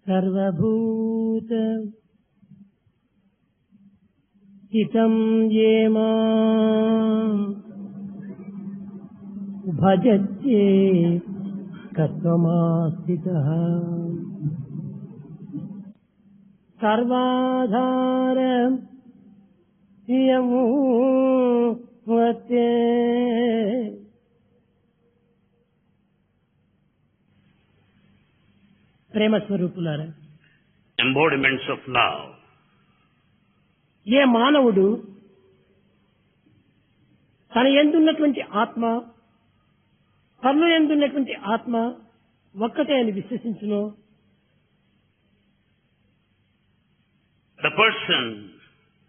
సర్వభూత హితం ఏమా భజత్యే కత్వమాస్థితః సర్వాధార హియమువతే ప్రేమ స్వరూపులారా, embodiments of love. ఏ మానవుడు తన యందున్నటువంటి ఆత్మ తనలో యందున్నటువంటి ఆత్మ ఒక్కటే అని విశ్వసించునో, The person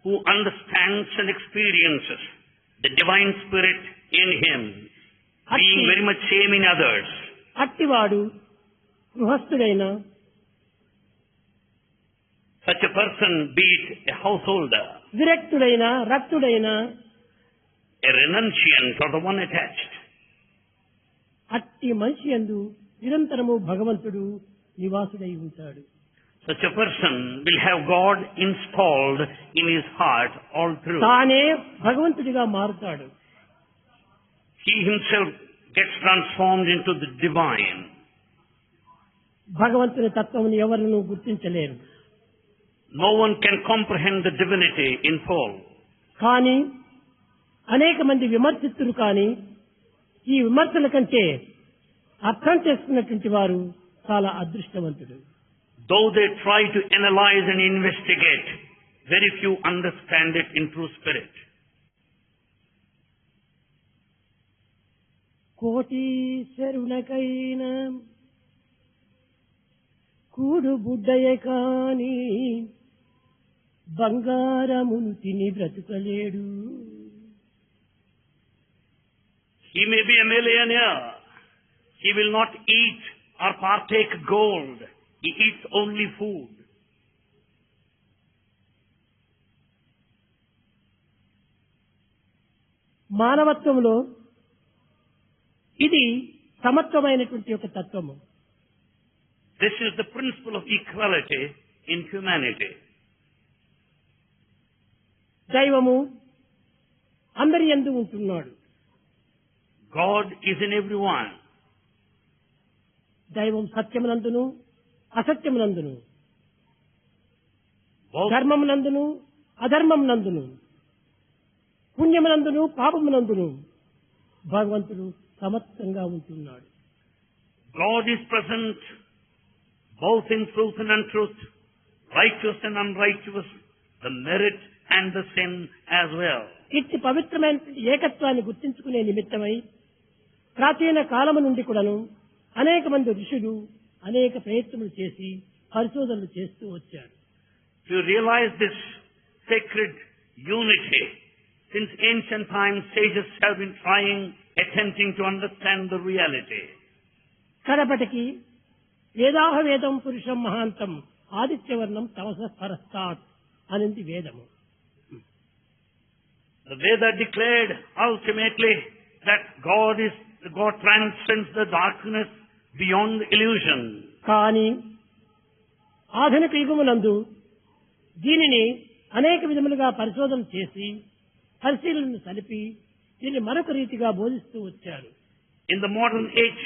who understands and experiences the divine spirit in him, being very much same in others, అట్టివాడు గృహస్థుడైనా, such a person, be it a householder, విరక్తుడైనా, రక్తుడైనా, a renunciant or the one attached, అట్టి మనిషి యందు నిరంతరము భగవంతుడు నివాసుడై ఉంటాడు. such a person will have God installed in his heart all through. తానే భగవంతుడిగా మారుతాడు. He himself gets transformed into the divine. భగవంతుని తత్వమును ఎవరునూ గుర్తించలేరు. No one can comprehend the divinity in full. కానీ అనేక మంది విమర్శిస్తులు, కానీ ఈ విమర్శల కంటే అర్థం చేసుకున్నటువంటి వారు చాలా అదృష్టవంతుడు. Though they try to analyze and investigate, very few understand it in true spirit. కోటీశ్వరునకైన కూడు బుడ్డయే కాని బంగారమును తిని బ్రతుకలేడు. He may be a millionaire. He will not eat or partake gold. He eats only food. మానవత్వంలో ఇది సమత్వమైనటువంటి ఒక తత్వము. This is the principle of equality in humanity. దైవము అందరి యందు ఉంటున్నాడు. God is in everyone. దైవం సత్యమునందును అసత్యమునందును, Both, ధర్మమునందును అధర్మమునందును, పుణ్యమునందును పాపమునందును భగవంతుడు సమత్వంగా ఉంటున్నాడు. God is present both in truth and untruth, righteous and unrighteous, the merit and the sin as well. ఇట్టి పవిత్రమైన ఏకత్వాన్ని గుర్తించుకునే నిమిత్తమై ప్రాచీన కాలము నుండి కూడాను అనేక మంది ఋషులు అనేక ప్రయత్నములు చేసి పరిశోధనలు చేస్తూ వచ్చారు. To realize this sacred unity, since ancient times, sages have been trying, attempting to understand the reality. కడపటికి వేదాహ వేదం పురుషం మహాంతం ఆదిత్యవర్ణం తమస పరస్తాత్ అనేది వేదము. The Veda declared ultimately that God transcends the darkness beyond illusion. కానీ ఆధునిక యుగమునందు దీనిని అనేక విధములుగా పరిశోధన చేసి పరిశీలనను సలిపి దీన్ని మరొక రీతిగా బోధిస్తూ వచ్చారు. In the modern age,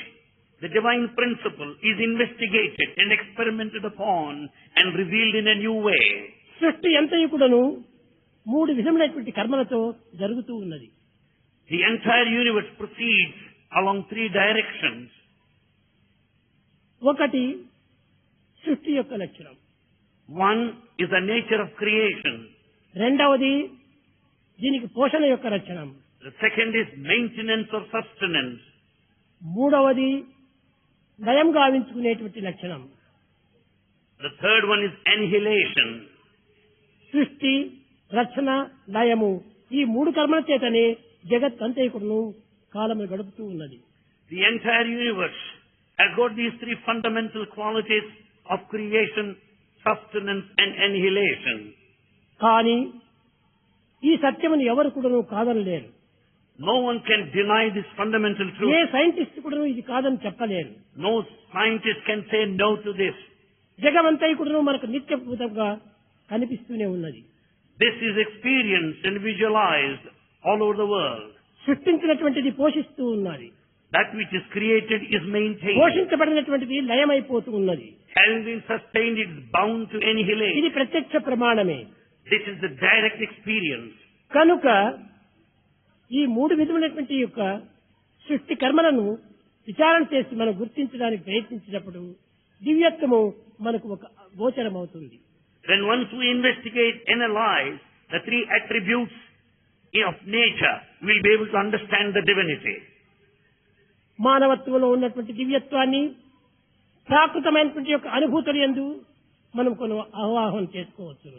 the divine principle is investigated and experimented upon and revealed in a new way. సృష్టి ఎంతయు కూడాను మూడు విధములైనటువంటి కర్మలతో జరుగుతూ ఉన్నది. The entire universe proceeds along three directions. ఒకటి సృష్టి యొక్క లక్షణం, One is the nature of creation. రెండవది దీనికి పోషణ యొక్క లక్షణం, The second is maintenance or sustenance. మూడవది లయం గావించుకునేటువంటి లక్షణం. The third one is annihilation. సృష్టి, రక్షణ, లయము ఈ మూడు కర్మల చేతనే జగత్ అంతైకుడును కాలము గడుపుతూ ఉన్నది. The entire universe has got these three fundamental qualities of creation, sustenance and annihilation. కానీ ఈ సత్యమును ఎవరు కూడాను కాదనలేరు. No one can deny this fundamental truth. A scientist కూడాను ఇది కాదని చెప్పలేరు. No scientist can say no to this. జగమంతైకుడును మనకు నిత్యభూతంగా కనిపిస్తూనే ఉన్నది. This is experienced and visualized all over the world. సృష్టించినటువంటిది పోషిస్తూ ఉన్నది. That which is created is maintained. పోషించబడినటువంటిది లయమైపోతూ ఉన్నది. Held and sustained, it is bound to annihilate. ఇది ప్రత్యక్ష ప్రమాణమే. This is the direct experience. కనుక ఈ మూడు విధములైనటువంటి యొక్క సృష్టి కర్మలను విచారణ చేసి మనం గుర్తించడానికి ప్రయత్నించినప్పుడు దివ్యత్వము మనకు ఒక గోచరం అవుతుంది. When once we investigate, analyze the three attributes of nature, we will be able to understand the divinity. మానవత్వంలో ఉన్నటువంటి దివ్యత్వాన్ని ప్రాకృతమైనటువంటి యొక్క అనుభూతులు యందు మనం కొన్ని ఆవాహన చేసుకోవచ్చు.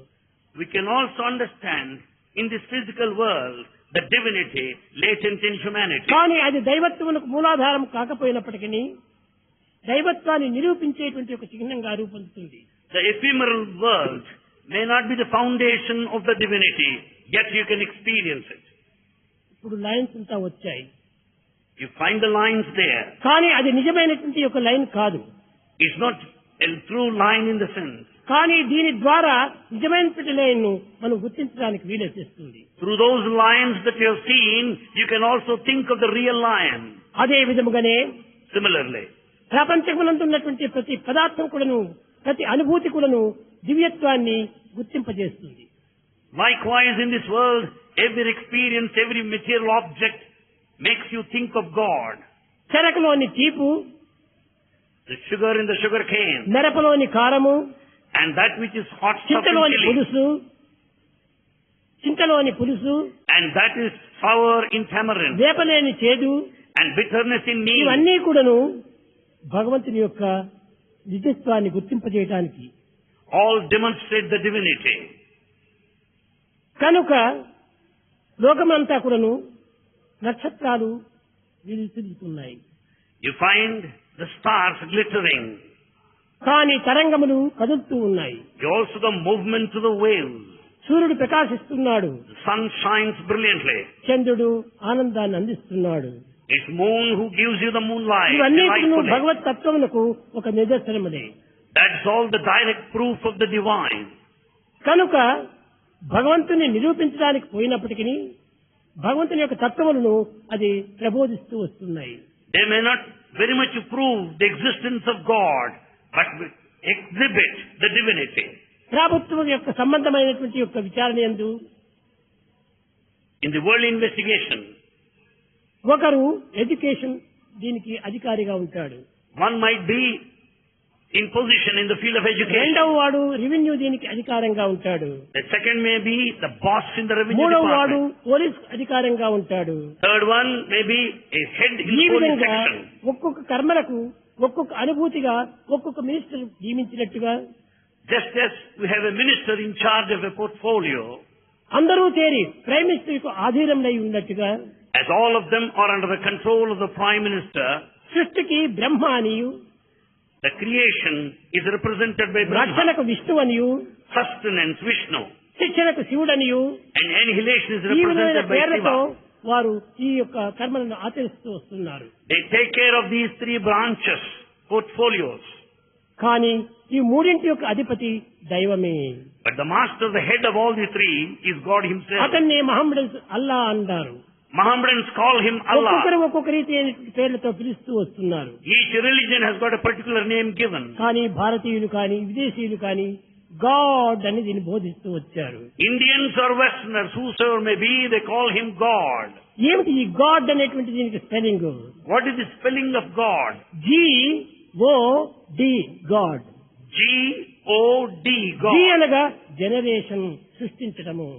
We can also understand in this physical world the divinity latent in humanity. కానీ అది దైవత్వమునకు మూలాధారం కాకపోయినప్పటికీ దైవత్వాన్ని నిరూపించేటువంటి ఒక చిహ్నంగా రూపొందుతుంది. The ephemeral world may not be the foundation of the divinity, yet you can experience it. ఇప్పుడు లైన్స్ అంతా వచ్చాయి. You find the lines there. కానీ అది నిజమైనటువంటి ఒక లైన్ కాదు. It's not a true line in the sense. కానీ దీని ద్వారా నిజమైనటువంటి లైన్ ను మనం గుర్తించడానికి వీలెస్తుంది. Through those lines that you have seen, you can also think of the real lion. అదే విధముగానే Similarly, ప్రపంచమునందు ఉన్నటువంటి ప్రతి పదార్థం కూడాను ప్రతి అనుభూతి కూడాను దివ్యత్వాన్ని గుర్తింపజేస్తుంది. likewise in this world, every experience, every material object makes you think of God. చెరకులోని తీపు, The sugar in the sugar cane, మిరపలోని కారము, and that which is hot stuff in చింతలోని chili, పులుసు, and that is sour in tamarind, వేపలేని చేదు, and bitterness in meal. ఇవన్నీ కూడాను భగవంతుని యొక్క నిజత్వాన్ని గుర్తింపజేయడానికి. All demonstrate the divinity. కనుక లోకమంతా కూడాను నక్షత్రాలు విరుచుతున్నాయి. You find the stars glittering. కానీ తరంగములు కదులుతూ ఉన్నాయి. You also the movement of the waves. సూర్యుడు ప్రకాశిస్తున్నాడు. The sun shines brilliantly. చంద్రుడు ఆనందాన్ని అందిస్తున్నాడు. It's moon who gives you the moonlight. ఇవన్నీ delightfully. భగవత్ తత్వమునకు ఒక నిదర్శనములే. That's all the direct proof of the divine. కనుక భగవంతుని నిరూపించడానికి పోయినప్పటికీ భగవంతుని యొక్క తత్వములను అది ప్రబోధిస్తూ వస్తున్నాయి. They may not very much prove the existence of God, but exhibit the divinity. ప్రభుత్వం యొక్క సంబంధమైనటువంటి యొక్క విచారణ యందు In the world investigation, ఒకరు ఎడ్యుకేషన్ దీనికి అధికారిగా ఉంటాడు. one might be in position in the field of education. రెండవ వాడు రెవెన్యూ దీనికి అధికారంగా ఉంటాడు. The second may be the boss in the revenue మూడవ వాడు department. పోలీస్ అధికారంగా ఉంటాడు. Third one may be a head in ఈ the police విధంగా section. ఒక్కొక్క కర్మలకు ఒక్కొక్క అనుభూతిగా ఒక్కొక్క minister నియమించినట్టుగా Just as we have a minister in charge of a portfolio, అందరూ చేరి ప్రైమ్ మినిస్టర్ కు ఆధీనంలో ఉన్నట్టుగా as all of them are under the control of the prime minister, సృష్టికి బ్రహ్మ అనియు, the creation is represented by Brahma, రక్షణకు విష్ణు అనియు, sustenance Vishnu, శిక్షణకు శివుడనియు, and annihilation is ఈ విధమైన represented by పేర్లతో Shiva. వారు ఈ యొక్క కర్మలను ఆచరిస్తూ వస్తున్నారు. They take care of these three branches, portfolios. కానీ ఈ మూడింటి యొక్క అధిపతి దైవమే. But the master, the head of all the three, is God himself. అతన్ని మహమ్మద్ అల్లా అంటారు. Mohammedans call him Allah. ఒక్కొక్కరు ఒక్కొక్క రీతి పేర్లతో పిలుస్తూ వస్తున్నారు. Each religion has got a particular name given. కానీ భారతీయులు కానీ విదేశీయులు కానీ గాడ్ అని దీన్ని బోధిస్తూ వచ్చారు. Indians or Westerners, whosoever may be, they call him God. ఏమిటి ఈ గాడ్ అనేటువంటి దీనికి spelling? What is the spelling of God? G-O-D, God. G-O-D, G God. అనగా జనరేషన్, సృష్టించడము.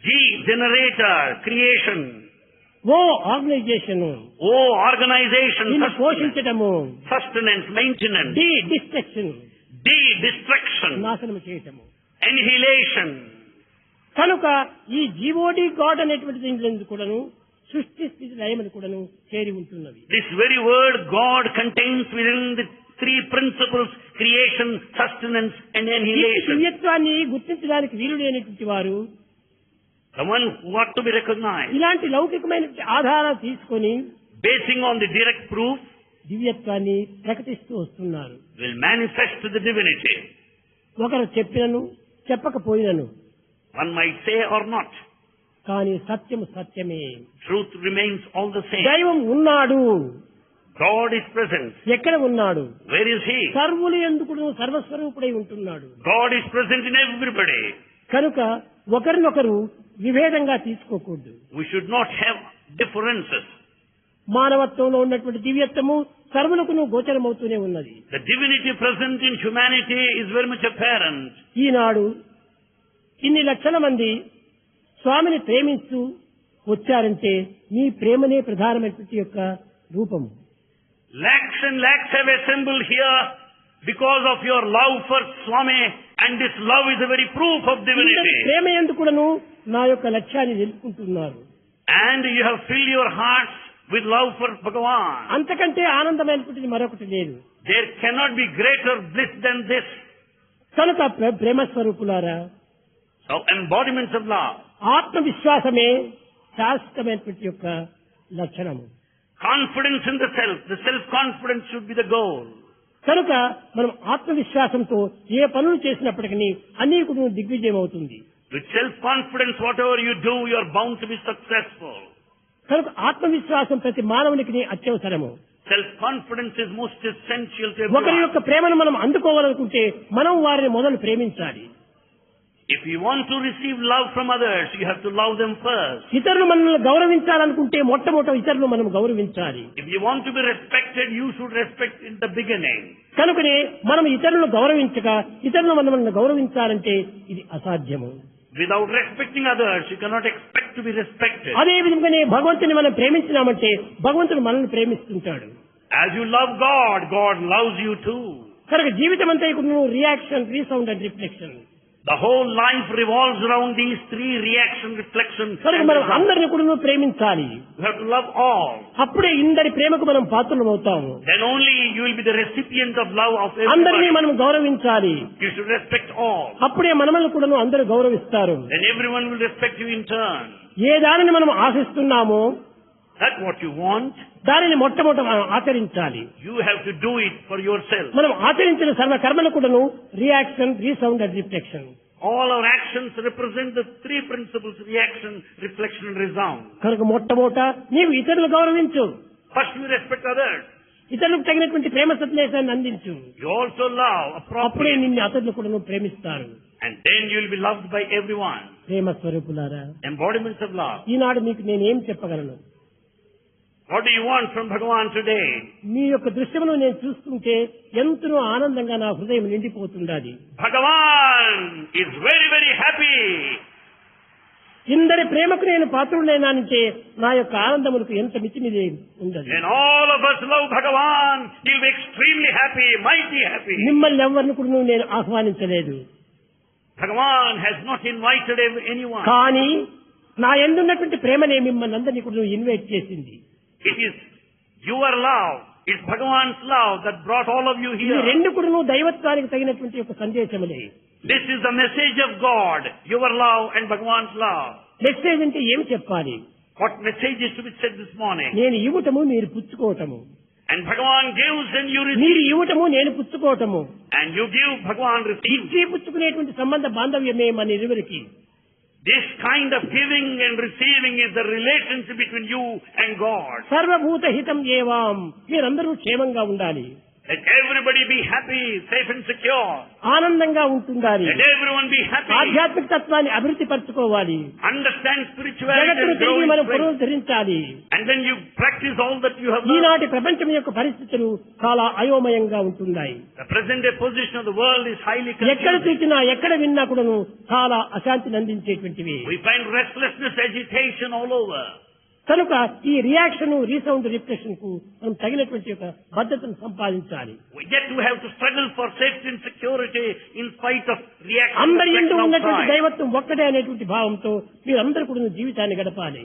G, generator, creation. O organization, O, organization, దీన్ని sustenance, పోషించడము. maintenance. D destruction, D, destruction, నాశనం చేయటము. annihilation. కనుక ఈ జీవోడి గాడ్ అనేటువంటి దీని కూడాను సృష్టి స్థితి లయమని కూడాను చేరి ఉంటున్నవి. This very word God contains within the three principles: creation, sustenance, and ఈ annihilation. దివ్యత్వాన్ని గుర్తించడానికి వీలు లేనటువంటి వారు The one who ought to be recognized, ఇలాంటి లౌకికమైన ఆధారాలు తీసుకొని basing on the direct proof, దివ్యత్వాన్ని ప్రకటిస్తూ వస్తున్నారు. will manifest the divinity. ఒకరు చెప్పినను చెప్పకపోయినను, One might say or not. కానీ సత్యము సత్యమే. Truth remains all the same. దైవం ఉన్నాడు. God is present. ఎక్కడ ఉన్నాడు? Where is He? సర్వులు ఎందుకు సర్వస్వరూపుడై ఉంటున్నాడు. God is present in everybody. కనుక ఒకరినొకరు విభేదంగా తీసుకోకూడదు. We should not have differences. మానవత్వంలో ఉన్నటువంటి దివ్యత్వము సర్వులకును గోచరమవుతూనే ఉన్నది. The divinity present in humanity is very much apparent. ఈనాడు ఇన్ని లక్షల మంది స్వామిని ప్రేమిస్తూ వచ్చారంటే నీ ప్రేమనే ప్రధానమైనటువంటి యొక్క రూపము. Lakhs and lakhs have assembled here because of your love for Swami, and this love is a very proof of divinity. ప్రేమ ఎందుకును నా యొక్క లక్ష్యాన్ని నిలుపుకుంటున్నారు. And you have filled your hearts with love for Bhagavan. అంతకంటే ఆనందమైనటువంటిది మరొకటి లేదు. There cannot be greater bliss than this. కనుక ప్రేమ స్వరూపులారా, So embodiments of love. ఆత్మవిశ్వాసమే శాశ్వతమైనటువంటి యొక్క లక్షణము. Confidence in the self-confidence should be the goal. కనుక మనం ఆత్మవిశ్వాసంతో ఏ పనులు చేసినప్పటికీ అన్నీ కూడా దిగ్విజయం అవుతుంది. With self-confidence, whatever you do, you are bound to be successful. కనుక ఆత్మవిశ్వాసం ప్రతి మానవునికి అత్యవసరము. Self-confidence is most essential to ఒకరి everyone. యొక్క ప్రేమను మనం అందుకోవాలనుకుంటే మనం వారిని మొదలు ప్రేమించాలి. If you want to receive love from others, you have to love them first. ఇతరులు మనల్ని గౌరవించాలనుకుంటే మొట్టమొదట ఇతరులు మనం గౌరవించాలి. If you want to be respected, you should respect in the beginning. కనుకనే మనం ఇతరులను గౌరవించక ఇతరులు మనల్ని గౌరవించాలంటే ఇది అసాధ్యము. Without respecting others, you cannot expect to be respected. అదే విధంగానే భగవంతుని మనం ప్రేమించినామంటే భగవంతుడు మనల్ని ప్రేమిస్తుంటాడు. As you love God, God loves you too. కనుక జీవితం అంతా ఇప్పుడు reaction, resound and reflection. The whole life revolves around these three: reaction, reflection, కనుక and మనం result. అందరిని కూడా ప్రేమించాలి. You have to love all. అప్పుడే ఇందరి ప్రేమకు మనం పాత్రలు అవుతాము. Then only you will be the recipient of love of అందరినీ everybody. మనం గౌరవించాలి. You should respect all. అప్పుడే మనల్ని కూడా అందరూ గౌరవిస్తారు. Then everyone will respect you in turn. ఏ దానిని మనం ఆశిస్తున్నామో That's what you want. దానిని మొట్టమొదట మనం ఆచరించాలి. You have to do it for yourself. మనం ఆచరించిన సర్వ కర్మలు కూడాను reaction, resound and reflection. All our actions represent the three principles: reaction, reflection, and resound. కనుక మొట్టమొదట నీవు ఇతరులు గౌరవించు. First you respect others. ఇతరులకు తగినటువంటి ప్రేమ సందేశాన్ని అందించు. You also love అప్పుడే appropriately. నిన్ను అతరులు కూడా ప్రేమిస్తారు. And then you will be loved by everyone. ప్రేమ స్వరూపులారా, Embodiments of love. ఈనాడు మీకు నేను ఏం చెప్పగలను? What do you want from Bhagavan today? మీ యొక్క దృశ్యమును నేను చూస్తుంటే ఎంతనో ఆనందంగా నా హృదయం నిండిపోతుండాలి. Bhagavan is very, very happy. ఇందరి ప్రేమకు నేను పాత్రుడైనానంటే నా యొక్క ఆనందములకు ఎంత మితిమిది ఉండదు. When all of us love Bhagavan, he'll be extremely happy, mighty happy. మిమ్మల్ని ఎవరిని కూడా నేను ఆహ్వానించలేదు. Bhagavan has not invited anyone. కానీ నా ఎందున్నటువంటి ప్రేమనే మిమ్మల్ని అందరినీ కూడా ఇన్వైట్ చేసింది. It is your love, it's Bhagavan's love that brought all of you ఈ here. రెండు కూడా దైవత్వానికి తగినటువంటి ఒక సందేశములే. This is the message of God, your love and Bhagavan's love. Message అంటే ఏమి చెప్పాలి? What message is to be said this morning? నేను ఇవ్వటము, మీరు పుచ్చుకోవటము. And Bhagavan gives and you మీరు receive. ఇవ్వటము, నేను పుచ్చుకోవటము. And you give, Bhagavan receives. ఇచ్చి పుచ్చుకునేటువంటి సంబంధ బాంధవ్యమే మన ఇరువురికి. This kind of giving and receiving is the relationship between you and God. సర్వభూత హితం ఏవాం, మీరందరూ క్షేమంగా ఉండాలి. Let everybody be happy, safe and secure. ఆనందంగా ఉంటుండాలి. Let everyone be happy. ఆధ్యాత్మిక తత్వాన్ని అభివృద్ధి పరచుకోవాలి. Understand spirituality జగత్తును and grow తిరిగి in మనం strength. పునరుద్ధరించాలి. And when you practice all that you have learned, ఈనాటి ప్రపంచం యొక్క పరిస్థితులు చాలా అయోమయంగా ఉంటున్నాయి. the present day position of the world is highly ఎక్కడ confusing. చూసినా ఎక్కడ విన్నా కూడాను చాలా అశాంతిని అందించేటువంటివి. We find restlessness, agitation all over. కనుక ఈ రియాక్షన్, రీసౌండ్, రిఫ్లెక్షన్ కు మనం తగినటువంటి ఒక భద్రతను సంపాదించాలి. Yet we have to struggle for safety and security in spite of reaction. అందరి ఎందు reflection ఉన్నటువంటి outside. దైవత్వం ఒక్కటే అనేటువంటి భావంతో మీరందరూ కూడా జీవితాన్ని గడపాలి.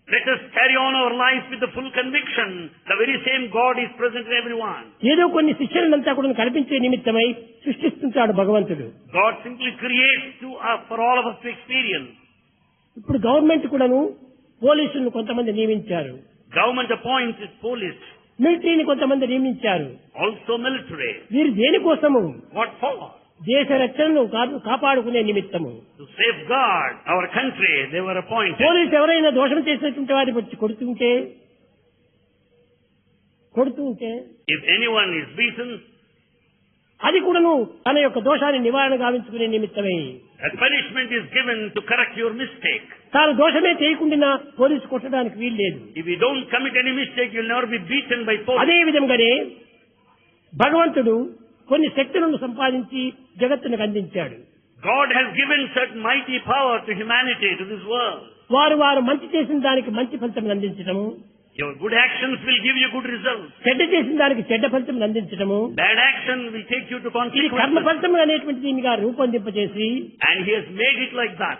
Let us carry on our life with the full conviction the very same God is present in everyone. ఏదో కొన్ని శిక్షణలంతా కూడా కల్పించే నిమిత్తమై సృష్టిస్తుంటాడు భగవంతుడు. God simply creates for all of us to experience. ఇప్పుడు గవర్నమెంట్ కూడాను పోలీసులను కొంతమంది నియమించారు. Government appointed police, మిలిటరీని కొంతమంది నియమించారు. also military. వీరు దేనికోసము? What for? దేశ రక్షణను కాపాడుకునే నిమిత్తము To safeguard our country, they were appointed. Police ఎవరైనా దోషం చేసినటువంటి వారిని వచ్చి కొడుతూ ఉంటే If anyone is beaten, అది కూడాను తన యొక్క దోషాన్ని నివారణ గావించుకునే నిమిత్తమే. a punishment is given to correct your mistake. తాను దోషమే చేయకుండా పోలీసు కొట్టడానికి వీలు లేదు. If you don't commit any mistake, you'll never be beaten by police. అదే విధంగానే భగవంతుడు కొన్ని శక్తులను సంపాదించి జగత్తునికి అందించాడు. God has given certain mighty power to humanity, to this world. వారు మంచి చేసిన దానికి మంచి ఫలితం అందించడము, Your good actions will give you good results. చెడ్డ చేసిన దానికి చెడ్డ ఫలితం అందించడము, Bad action will take you to ఇది కర్మ consequences. ఫలితం అనేటువంటి దీనిగా రూపొందింపజేసి And He has made it like that.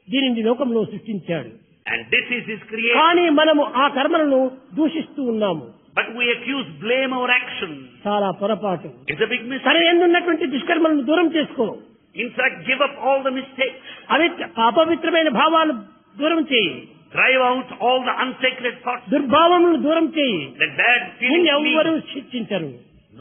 దీనిని లోకంలో సృష్టించాడు. And this is His creation. కానీ మనము ఆ కర్మలను దూషిస్తూ ఉన్నాము. But we accuse, blame our actions. చాలా పొరపాటు. It's a big తన mistake. ఎందున్నటువంటి దుష్కర్మలను దూరం చేసుకో, In fact, give up all the mistakes. అపవిత్రమైన భావాలు దూరం చేయి, Drive out all the unsacred thoughts. దుర్భావములను దూరం చేయి. Let bad నిన్ను feelings ఎవ్వరూ leave. శిక్షించరు.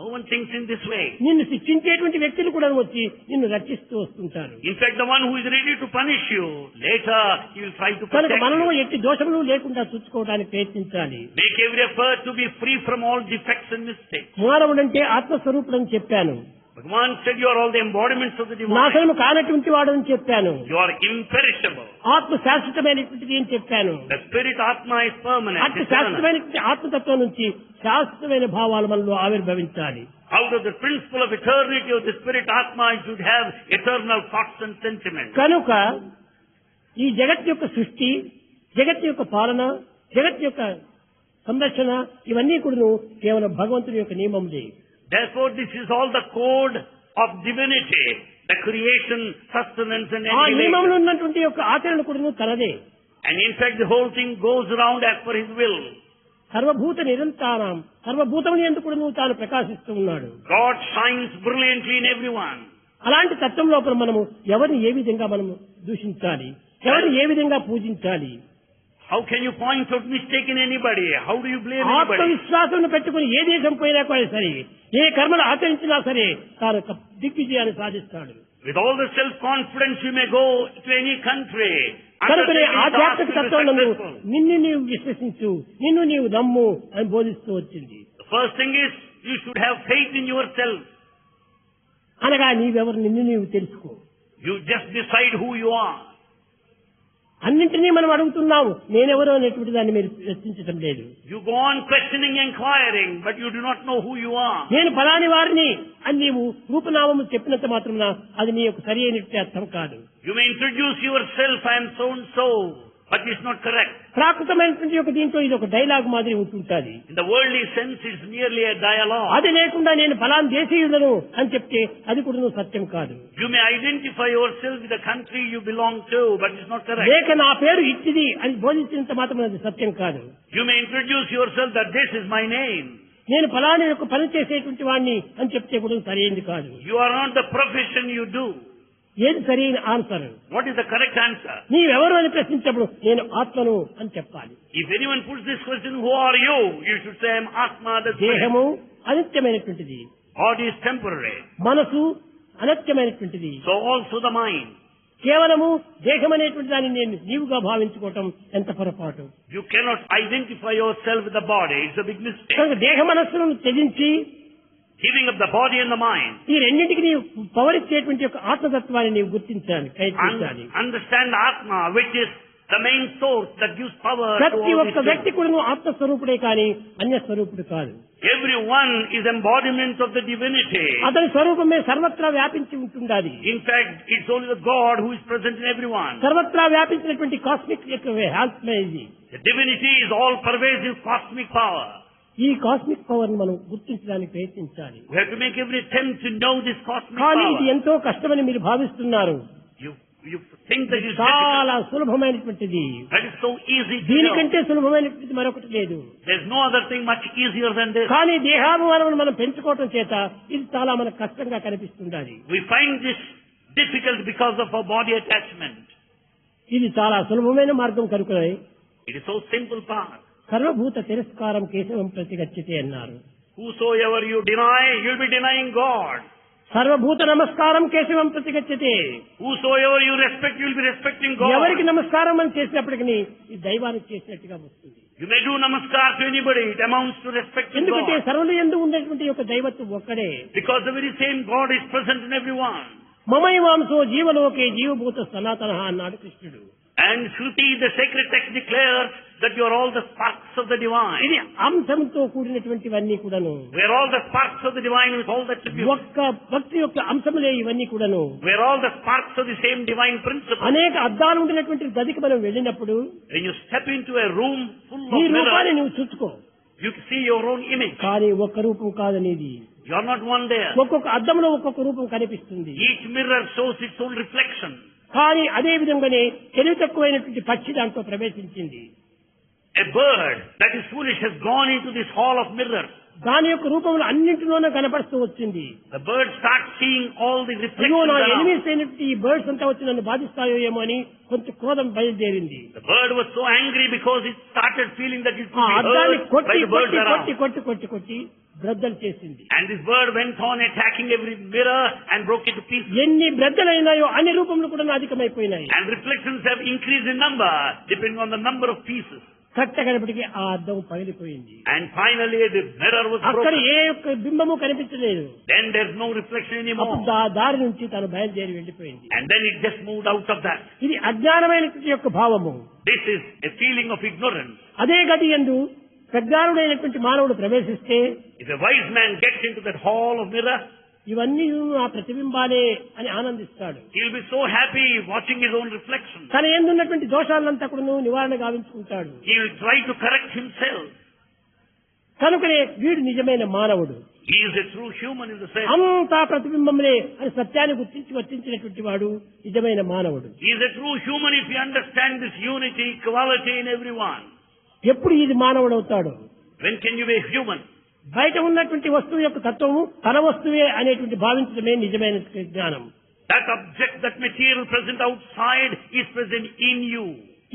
No one thinks in this way. నిన్ను శిక్షించేటువంటి వ్యక్తులు కూడా వచ్చి నిన్ను రక్షిస్తూ వస్తుంటారు. In fact, the one who is ready to punish you, later he will try to కనుక protect మనలో you. ఎట్టి దోషములు లేకుండా చూసుకోవడానికి ప్రయత్నించాలి. Make every effort to be free from all defects and mistakes. మానవుడంటే ఆత్మస్వరూపుడని చెప్పాను. Bhagavan said you are all the embodiments of the divine. నాశనము కానటువంటి వాడని చెప్పాను. You are imperishable. ఆత్మ శాశ్వతమైనటువంటిది అని చెప్పాను. The spirit Atma is permanent. అట్టి eternal. శాశ్వతమైనటువంటి ఆత్మతత్వం నుంచి శాశ్వతమైన భావాలు మనలో ఆవిర్భవించాలి. Out of the principle of eternity of the spirit Atma, you should have eternal thoughts and sentiments. కనుక ఈ జగత్ యొక్క సృష్టి, జగత్ యొక్క పాలన, జగత్ యొక్క సంరక్షణ ఇవన్నీ కూడా కేవలం భగవంతుని యొక్క నియమములే. Therefore, this is all the code of divinity, the creation, sustenance and ఆ నియమంలో annihilation. ఉన్నటువంటి యొక్క ఆచరణ కూడా తనదే. And in fact, the whole thing goes around as per His will. సర్వభూత నిరంతరం, సర్వభూతముని ఎందుకు కూడా తాను ప్రకాశిస్తూ ఉన్నాడు. God shines brilliantly in everyone. అలాంటి తత్వం లోపల మనము ఎవరిని ఏ విధంగా మనము దూషించాలి, ఎవరిని ఏ విధంగా పూజించాలి, How can you point out mistake in anybody? How do you blame anybody? ఆత్మవిశ్వాసం పెట్టుకుని ఏ దేశం పోయినా కూడా సరే, ఏ కర్మలు ఆచరించినా సరే తాను దిగ్విజయాన్ని సాధిస్తాడు. With all the self-confidence you may go to any country. కనుకనే ఆధ్యాత్మిక తత్వంలో successful. నిన్ను నీవు విశ్వసించు, నిన్ను నీవు నమ్ము అని బోధిస్తూ వచ్చింది. The first thing is you should have faith in yourself. అనగా నీవెవరు నిన్ను నీవు తెలుసుకో. You just decide who you are. అన్నింటినీ మనం అడుగుతున్నాము, నేనెవరో అనేటువంటి దాన్ని మీరు ప్రశ్నించడం లేదు. You go on questioning, inquiring, but you do not know who you are. నేను ఫలాని వారిని అని నీవు రూపనామము చెప్పినంత మాత్రమున అది నీ యొక్క సరి అయినటువంటి అర్థం కాదు. You may introduce yourself, I am so and so, but it's not correct. ప్రాకృతమైనటువంటి యొక్క దీంట్లో ఇది ఒక డైలాగ్ మాదిరి ఉంటుంటుంది. In the worldly sense, it's merely a dialogue. అది లేకుండా నేను ఫలాని దేశీయులను అని చెప్తే అది కూడా సత్యం కాదు. You may identify yourself with the country you belong to, but it's not correct. లేక నా పేరు ఇచ్చిది అని బోధించినంత మాత్రం అది సత్యం కాదు. You may introduce yourself that this is my name. నేను ఫలాని యొక్క పని చేసేటువంటి వాడిని అని చెప్తే కూడా సరైనది కాదు. You are not the profession you do. ఏది సరైన answer? What is the correct answer? నీవెవరు అని ప్రశ్నించినప్పుడు నేను ఆత్మను అని చెప్పాలి. If anyone puts this question, who are you? You should say, I am Atma, the spirit. దేహము అనిత్యమైనటువంటిది, Body is temporary. మనసు అనిత్యమైనటువంటిది. So also the mind. కేవలము దేహం అనేటువంటి దాన్ని నేను నీవుగా భావించుకోవటం ఎంత పొరపాటు. You cannot identify yourself with the body. It's a big mistake. కనుక దేహ మనస్సులను త్యజించి Giving up the body and the mind. ఈ రెండింటికి నీవు పవర్ ఇచ్చేటువంటి యొక్క ఆత్మతత్వాన్ని నీవు గుర్తించాలి, ప్రయత్నించాలి. Understand Atma, which is the main source that gives power to ప్రతి all ఒక్క these వ్యక్తి things. కూడా ఆత్మస్వరూపుడే కానీ అన్య స్వరూపుడు కాదు. Everyone is embodiment of the divinity. అతని స్వరూపమే సర్వత్రా వ్యాపించి ఉంటుండాలి. In fact, it's only the God who is present in everyone. సర్వత్రా వ్యాపించినటువంటి కాస్మిక్ ఆత్మే ఇది. The divinity is all pervasive cosmic power. ఈ కాస్మిక్ పవర్ ను మనం గుర్తించడానికి ప్రయత్నించాలి. We have to make every attempt to know this cosmic కానీ ఇది power. ఎంతో కష్టమని మీరు భావిస్తున్నారు. You think that it's difficult. చాలా సులభమైనటువంటిది. That is so easy to know. దీనికంటే సులభమైనటువంటిది మరొకటి లేదు. There's no other thing much easier than this. కానీ దేహాభిమానం మనం పెంచుకోవటం చేత ఇది చాలా మనకు కష్టంగా కనిపిస్తుండాలి. We find this difficult because of our body attachment. ఇది చాలా సులభమైన మార్గం కనుకనే It is so simple path. సర్వభూత తిరస్కారం కేశవం ప్రతిగచ్చితే అన్నారు. Whosoever you deny, you'll be denying God. సర్వభూత నమస్కారం కేశవం ప్రతిగచ్చతే. Whosoever you respect, you will be respecting God. ఎవరికి నమస్కారం అని చేసినప్పటికీ ఈ దైవానికి చేసినట్టుగా వస్తుంది. You may do namaskar to anybody, it amounts to respecting ఎందుకంటే God. సర్వులు యందు ఉండేటువంటి యొక్క దైవత్వం ఒక్కడే. Because the very same God is present in everyone. మమైవాంసో జీవలోకే జీవభూత సనాతన అన్నాడు కృష్ణుడు. And Shruti, the sacred text, declares that you are all the sparks of the divine. ఇది అంశంతో కూడినటువంటివన్నీ కూడాను. We are all the sparks of the divine with all that attributes. ఒక్క భక్తి యొక్క అంశములే ఇవన్నీ కూడాను. We are all the sparks of the same divine principle. అనేక అద్దాలు ఉండినటువంటి గదికి మనం వెళ్ళినప్పుడు When you step into a room full నీ of రూపాన్ని mirrors, నువ్వు చూసుకో. you see your own image. కానీ ఒక్క రూపం కాదనేది. You are not one there. ఒక్కొక్క అద్దంలో ఒక్కొక్క రూపం కనిపిస్తుంది. Each mirror shows its own reflection. కానీ అదే విధంగానే తెలివి తక్కువైనటువంటి పక్షి దాంట్లో ప్రవేశించింది. A bird that is foolish has gone into this hall of mirrors. దాని యొక్క రూపంలో అన్నింటిలోనే కనపడుతూ వచ్చింది. The bird starts seeing all the అయ్యో reflections నా around. ఎనిమిస్ అయినటువంటి ఈ బర్డ్స్ అంతా వచ్చి నన్ను బాధిస్తాయో ఏమో అని కొంచెం క్రోధం బయలుదేరింది. The bird was so angry because it started feeling that it ఆ could be అద్దాన్ని hurt by కొట్టి the birds కొట్టి around. కొట్టి కొట్టి కొట్టి కొట్టి బ్రద్దలు చేసింది. And this bird went on attacking every mirror and broke it to pieces. ఎన్ని బ్రద్దలైనాయో అన్ని రూపంలో కూడా అధికమైపోయినాయి. And reflections have increased in number depending on the number of pieces. కట్టగడపటికి ఆ అద్దం పగిలిపోయింది. And finally the mirror was అక్కడ broken. ఏ యొక్క బింబము కనిపించలేదు. Then there's no reflection అప్పుడు anymore. దారి నుంచి తను బయలుదేరి వెళ్లిపోయింది. And then it just moved out of that. ఇది అజ్ఞానమైనటువంటి యొక్క భావము. This is a feeling of ignorance. అదే గది యందు ప్రజ్ఞానుడైనటువంటి మానవుడు ప్రవేశిస్తే If a wise man gets into that hall of mirror, ఇవన్నీ ఆ ప్రతిబింబాలే అని ఆనందిస్తాడు. he'll be so happy watching his own reflection. తన ఎందున్నటువంటి దోషాలంతా కూడా నివారణ గావించుకుంటాడు. He will try to correct himself. కనుకనే వీడు నిజమైన మానవుడు. He is a true human in the sense. అంతా ప్రతిబింబములే అని సత్యాన్ని గుర్తించి వర్తించినటువంటి వాడు నిజమైన మానవుడు. He is a true human if he understands this unity, equality in everyone. ఎప్పుడు ఇది మానవుడు అవుతాడు? When can you be human? బయట ఉన్నటువంటి వస్తువు యొక్క తత్వము తన వస్తువే అనేటువంటి భావించడమే నిజమైన జ్ఞానం. That object, that material present outside is present in you.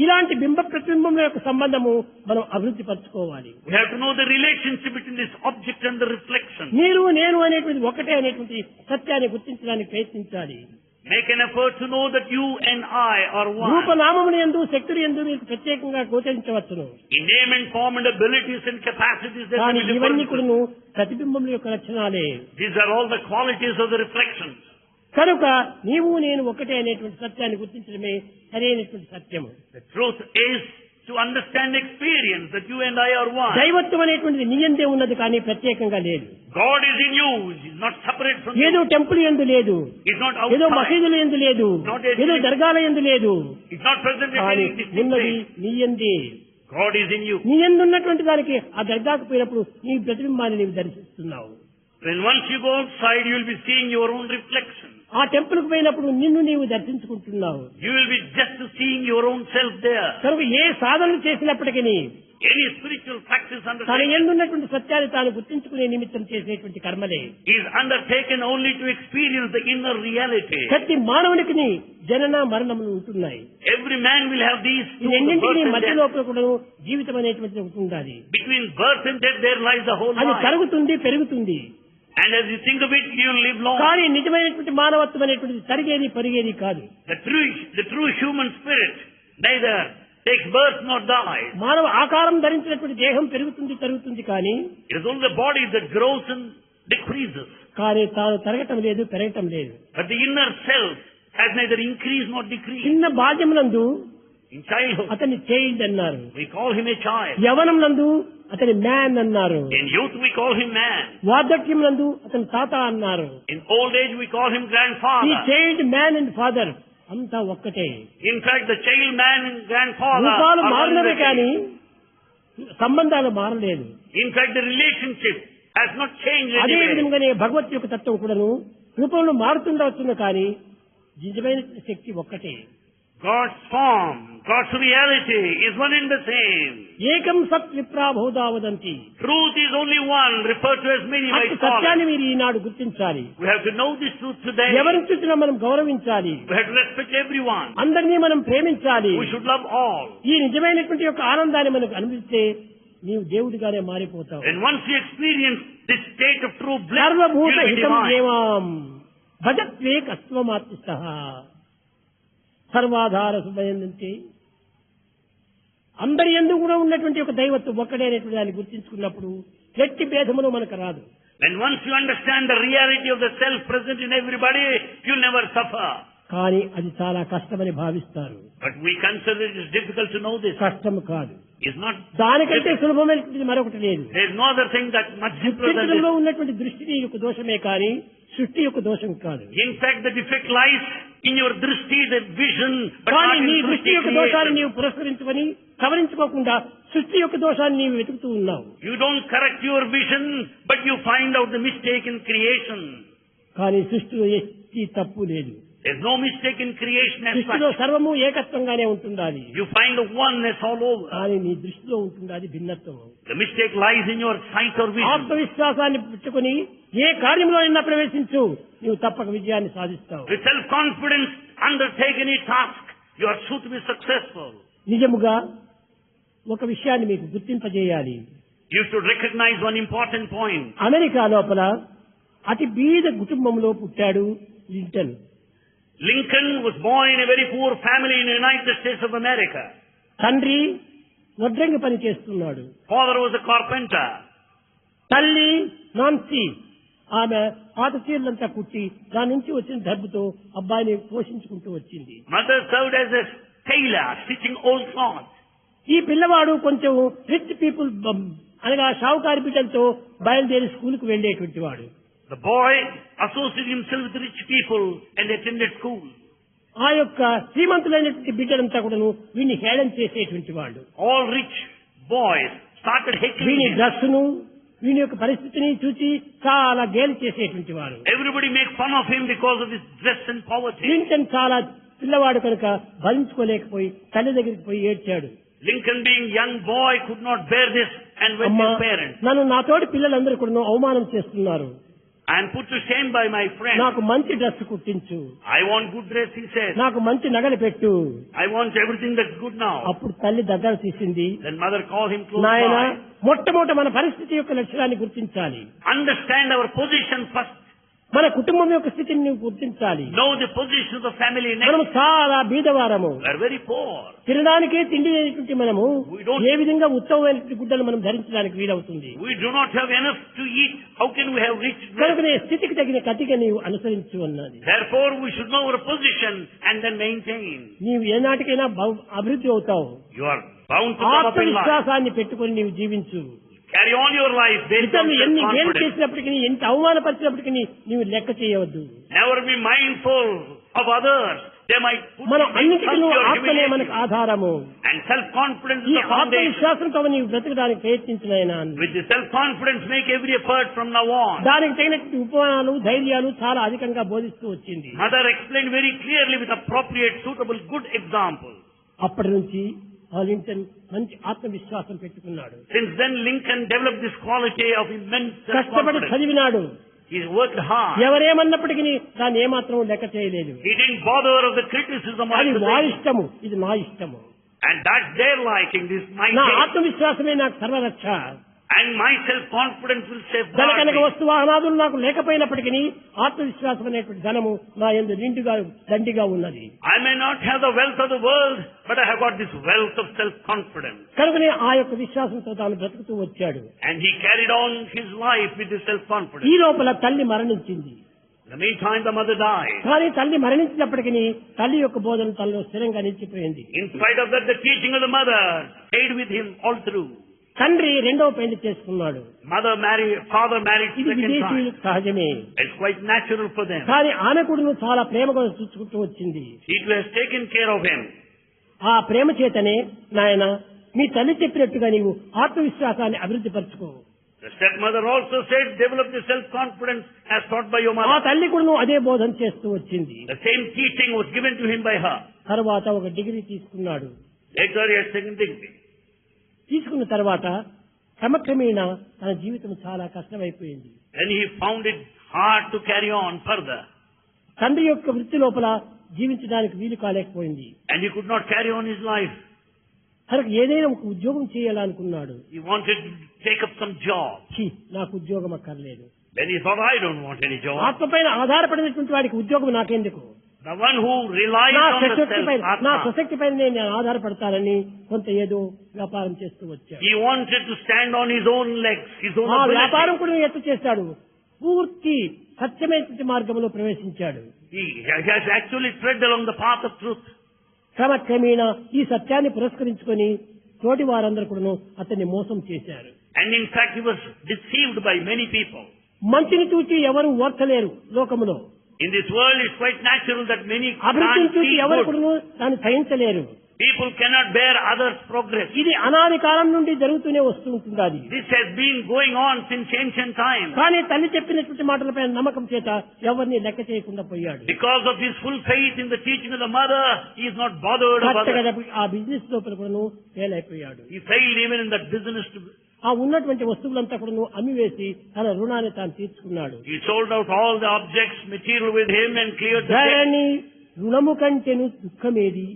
ఇలాంటి బింబ ప్రతిబింబముల యొక్క సంబంధము మనం అభివృద్ధి పరచుకోవాలి. We have to know the relationship between this object and the reflection. మీరు నేను అనేటువంటి ఒకటే అనేటువంటి సత్యాన్ని గుర్తించడానికి ప్రయత్నించాలి. Make an effort to know that you and I are one. రూపనామములు యందు శక్తులు యందు మీకు ప్రత్యేకంగా గోచరించవచ్చును. In name and form and abilities and capacities that కానీ we ఇవన్నీ differ. కూడా ప్రతిబింబముల యొక్క లక్షణాలే. These are all the qualities of the reflections. కనుక నీవు నేను ఒకటే అనేటువంటి సత్యాన్ని గుర్తించడమే సరైనటువంటి సత్యము. The truth is to understand experience that you and I are one. దైవత్వం అనేటువంటిది నీ యందే ఉన్నది కానీ ప్రత్యేకంగా లేదు. God is in you. He is not separate from ఏదో you. టెంపుల్ యందు లేదు, He is not ఏదో outside. మసీదుల యందు లేదు, ఏదో దర్గాల యందు లేదు. He is not present in కానీ any distinct ఉన్నది place. నీ యందే. God is in you. నీ యందు ఉన్నటువంటి దానికి ఆ దర్గాకు పోయినప్పుడు నీ ప్రతిబింబాన్ని నీవు దర్శిస్తున్నావు. When once you go outside, you will be seeing your own reflection. ఆ టెంపుల్ కు పోయినప్పుడు నిన్ను నీవు దర్శించుకుంటున్నావు. You will be just seeing your own self there. కనుక ఏ సాధనలు చేసినప్పటికీ Any spiritual practice తన undertaken ఎందున్నటువంటి సత్యాన్ని తాను గుర్తించుకునే నిమిత్తం చేసేటువంటి కర్మలే. is undertaken only to experience the inner reality. ప్రతి మానవునికి జనన మరణములు ఉంటున్నాయి. Every man will have these ఈ two, రెండింటినీ birth and మధ్య death. లోపల కూడా జీవితం అనేటువంటిది ఒకటి ఉండాలి. Between birth and death there lies the whole అది life. తరుగుతుంది పెరుగుతుంది. And as you think of it, you will live long. కానీ నిజమైనటువంటి మానవత్వం అనేటువంటిది తరిగేది పరిగేది కాదు. The true human spirit neither takes birth nor dies. మానవ ఆకారం ధరించినటువంటి దేహం పెరుగుతుంది తరుగుతుంది కానీ It is only the body that grows and decreases. కానీ తాను తరగటం లేదు పెరగటం లేదు. But the inner self has neither increased nor decreased. చిన్న బాల్యమునందు In childhood, అతని చైల్డ్ అన్నారు. we call him a child. యవనం నందు అతని మ్యాన్ అన్నారు. In youth, we call him man. వార్ధక్యం నందు అతని తాత అన్నారు. In old age, we call him ఈ grandfather. Child man and father అంతా ఒక్కటే. In fact, the child man and grandfather రూపాలు are one మారినవే and the కానీ same. సంబంధాలు మారలేదు. In fact, the relationship has not changed అదే anyway. విధంగానే భగవత్ యొక్క తత్వం కూడాను రూపంలో మారుతుండవచ్చును కానీ నిజమైన శక్తి ఒక్కటే. God's form, God's reality is one and the same. ఏకం సత్ విప్రాబోధా వదంతి. Truth is only one, referred to as many by అట్టి సత్యాన్ని scholars. మీరు ఈనాడు గుర్తించాలి. We have to know this truth today. ఎవరిని చూసినా మనం గౌరవించాలి. We have to respect everyone. అందరినీ మనం ప్రేమించాలి. We should love all. ఈ నిజమైనటువంటి యొక్క ఆనందాన్ని మనకు అనుభవిస్తే నీవు దేవుడిగానే మారిపోతావు. And once you experience this state of true bliss, సర్వభూత you'll be హితం divine. దేవాం. భజత్వే కస్వమాత్రిత సర్వాధార సుభయంటే అందరి యందు కూడా ఉన్నటువంటి ఒక దైవత్వం ఒక్కడే అనేటువంటి దాన్ని గుర్తించుకున్నప్పుడు ఎట్టి భేదములు మనకు రాదు. When once you understand the reality of the self present in everybody, you'll never suffer. కానీ అది చాలా కష్టమని భావిస్తారు. But we consider it is difficult to know this. కష్టము కాదు, It's not. దానికంటే సులభమైనది మరొకటి లేదు. There is no other thing that much simpler than చిత్రంలో this. ఉన్నటువంటి దృష్టి యొక్క దోషమే కానీ సృష్టి యొక్క దోషం కాదు. In fact, the defect lies in your drishti, the vision, but కానీ not నీ in దృష్టి drishti యొక్క దోషాన్ని creation. నీవు పురస్కరించుకొని సవరించుకోకుండా సృష్టి యొక్క దోషాన్ని నీవు వెతుకుతూ ఉన్నావు. You don't correct your vision, but you find out the mistake in creation. కానీ సృష్టిలో ఎట్టి తప్పు లేదు. There's no mistake in creation as సృష్టిలో such. సర్వము ఏకత్వంగానే ఉంటుండాలి. You find the oneness all over. కానీ నీ దృష్టిలో ఉంటుండాలి భిన్నత్వం. The mistake lies in your sight or vision. ఆత్మవిశ్వాసాన్ని పెట్టుకుని ఏ కార్యంలో అయినా ప్రవేశించు, నీవు తప్పక విజయాన్ని సాధిస్తావు. With self-confidence, undertake any task, you are sure to be successful. నిజముగా ఒక విషయాన్ని మీకు గుర్తింపజేయాలి. You should recognize one important point. America లోపల అతి బీద కుటుంబంలో పుట్టాడు Lincoln. Lincoln was born in a very poor family in the United States of America. తండ్రి వడ్రంగి పని చేస్తున్నాడు. Father was a carpenter. తల్లి నాన్సీ ఆమె పాత చీరలంతా కుట్టి దాని నుంచి వచ్చిన డబ్బుతో అబ్బాయిని పోషించుకుంటూ వచ్చింది. Mother served as a tailor, stitching old cloth. ఈ పిల్లవాడు కొంచెం రిచ్ పీపుల్ అనగా షావుకారి బిడ్డలతో బయలుదేరి స్కూల్కి వెళ్లేటువంటి వాడు. The boy associated himself with rich people and attended school. ఆ యొక్క శ్రీమంతులైనటువంటి బిడ్డలంతా కూడాను వీడిని హేళన చేసేటువంటి వాళ్ళు. All rich boys started heckling వీని him. డ్రస్సును వీని యొక్క పరిస్థితిని చూసి చాలా గేలి చేసేటువంటి వారు. Everybody make fun of him because of his dress and poverty. Lincoln చాలా పిల్లవాడు కనుక భరించుకోలేకపోయి తల్లి దగ్గరికి పోయి ఏడ్చాడు. Lincoln, being young boy, could not bear this and went to అమ్మా, his parents. నన్ను నా తోటి పిల్లలందరూ కూడా అవమానం చేస్తున్నారు. I am put to shame by my friends. నాకు మంచి dress కుట్టించు, I want good dress, he said. నాకు మంచి నగలు పెట్టు. I want everything that's good now. అప్పుడు తల్లి దగ్గర తీసింది. Then mother called him close నాయన, by. మొట్టమొదట మన పరిస్థితి యొక్క లక్ష్యాన్ని గుర్తించాలి. Understand our position first. మన కుటుంబం యొక్క స్థితిని నువ్వు గుర్తించాలి. Know the position of the family మనము next. చాలా బీదవారము. We are very poor. తినడానికే తిండి లేనటువంటి మనము We don't- ఏ విధంగా ఉత్తమమైనటువంటి గుడ్డలు మనం ధరించడానికి వీలవుతుంది. We do not have enough to eat. How can we have rich dress? కనుకనే స్థితికి తగిన కతిగా నీవు అనుసరించు అన్నది. Therefore, we should know our position and then maintain. నీవు ఏనాటికైనా అభివృద్ధి అవుతావు. You are bound to come up in life. ఆత్మవిశ్వాసాన్ని పెట్టుకొని నీవు జీవించు. Carry on your life based on ఇతరులు ఎన్ని గేలు self-confidence. చేసినప్పటికీ, ఎంత అవమానపరిచినప్పటికీ నీవు లెక్క చేయవద్దు. Never be mindful of others. They might put మనం you in అన్నిటికీ your ఆత్మనే humiliation. మనకు ఆధారము. And self-confidence ఈ is the foundation. ఆత్మవిశ్వాసంతో నీవు బ్రతకడానికి ప్రయత్నించినైనా With the self-confidence, make every effort from now on. దానికి తగినటువంటి ఉపమానాలు ధైర్యాలు చాలా అధికంగా బోధిస్తూ వచ్చింది. Mother explained very clearly with appropriate, suitable, good example. అప్పటి నుంచి లింకన్ మంచి ఆత్మవిశ్వాసం పెట్టుకున్నాడు. Since then, Lincoln developed this quality of immense కష్టపడి self-confidence. చదివినాడు. He worked hard. ఎవరేమన్నప్పటికీ దాన్ని ఏమాత్రం లెక్క చేయలేదు. He didn't bother of the criticism of అది the వారి people. ఇష్టము, ఇది నా ఇష్టము. And that's their liking, this my నా taste. ఆత్మవిశ్వాసమే నాకు సర్వరక్ష. And my self-confidence will safeguard ధనకనక me. వస్తువాహనాదులు నాకు లేకపోయినప్పటికీ ఆత్మవిశ్వాసం అనేటువంటి ధనము నా యందు నిండుగా దండిగా ఉన్నది. I may not have the wealth of the world, but I have got this wealth of self-confidence. కనుకనే ఆ యొక్క విశ్వాసంతో తాను బ్రతుకుతూ వచ్చాడు. And he carried on his life with this self-confidence. ఈ లోపల తల్లి మరణించింది. In the meantime, the mother died. కానీ తల్లి మరణించినప్పటికీ తల్లి యొక్క బోధన తనలో స్థిరంగా నిలిచిపోయింది. In spite of that, the teaching of the mother stayed with him all through. తండ్రి రెండవ పెళ్లి చేసుకున్నాడు. Father married ఇది second విదేశీయులకు time. సహజమే. It's quite natural for them. కానీ ఆమె కూడా చాలా ప్రేమగా చూసుకుంటూ వచ్చింది. She too has taken care of him. ఆ ప్రేమ చేతనే నాయన మీ తల్లి చెప్పినట్టుగా నీవు ఆత్మవిశ్వాసాన్ని అభివృద్ధి పరచుకో. The stepmother also said, develop the self-confidence as taught by your ఆ mother. తల్లి కూడా అదే బోధన చేస్తూ వచ్చింది. The same teaching was given to him by her. తర్వాత ఒక డిగ్రీ తీసుకున్నాడు. Later he had taken degree. తీసుకున్న తర్వాత క్రమక్రమేణా తన జీవితం చాలా కష్టమైపోయింది. Then he found it hard to carry on further. తండ్రి యొక్క వృత్తి లోపల జీవించడానికి వీలు కాలేకపోయింది. And he could not carry on his life. తనకు ఏదైనా ఒక ఉద్యోగం చేయాలనుకున్నాడు. He wanted to take up some job. నాకు ఉద్యోగం అక్కర్లేదు. Then he thought, I don't want any job. ఆత్మ పైన ఆధారపడినటువంటి వాడికి ఉద్యోగం నాకెందుకు, The one who relies నా on the స్వశక్తి self, పైన నా Atma, స్వశక్తి పైన నేను ఆధారపడతానని కొంత ఏదో వ్యాపారం చేస్తూ వచ్చాడు. he wanted to stand on his own legs, his own ఆ వ్యాపారం ability. కూడా ఎట్లా చేశాడు, పూర్తి సత్యమైనటువంటి మార్గంలో ప్రవేశించాడు. He has actually tread along the path of truth. క్రమక్రమేణా ఈ సత్యాన్ని పురస్కరించుకొని తోటి వారందరూ కూడా అతన్ని మోసం చేశారు. And in fact, he was deceived by many people. మంచిని చూచి ఎవరు ఓర్చలేరు లోకములో, In this world, it's quite natural that many అభివృద్ధిని can't చూసి see ఎవరు good. కూడా దాన్ని సహించలేరు. People cannot bear others' progress. ఇది అనాది కాలం నుండి జరుగుతూనే వస్తూ ఉంటుంది అది. This has been going on since ancient times. కానీ తల్లి చెప్పినటువంటి మాటలపై నమ్మకం చేత ఎవరిని లెక్క చేయకుండా పోయాడు. Because of his full faith in the teaching of the mother, he is not bothered of others. ఆ బిజినెస్ లోపల కూడా ఫెయిల్ అయిపోయాడు. He failed even in that business. ఆ ఉన్నటువంటి వస్తువులంతా కూడా అమ్మివేసి తన రుణాన్ని తాను తీర్చుకున్నాడు. He sold out all the objects, material with him and cleared the debt. ధరణి రుణము కంటెను దుఃఖమేది,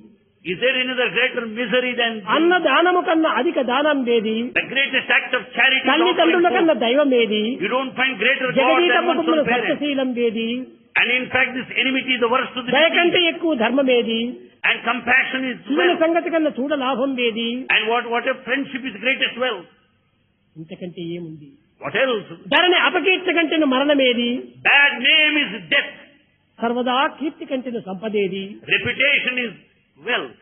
Is there another greater misery than అన్న దానము కన్నా అధిక దానం ఏది, the greatest act of charity? is తల్లిదండ్రుల offering కన్నా food. దైవం ఏది, You don't find greater God జగదీత than one's ముఖమున own parents. సత్యశీలం ఏది, And in fact, this enmity is the worst of the దయ కంటే disease. ఎక్కువ ధర్మం ఏది, And compassion is చూడని wealth. సంగతి కన్నా చూడ లాభం ఏది, And what if friendship is greatest wealth? ఇంతకంటే ఏముంది. What else? ధరణి అపకీర్తి కంటెను మరణమేది, Bad name is death. సర్వదా కీర్తి కంటెను సంపదేది, Reputation is wealth.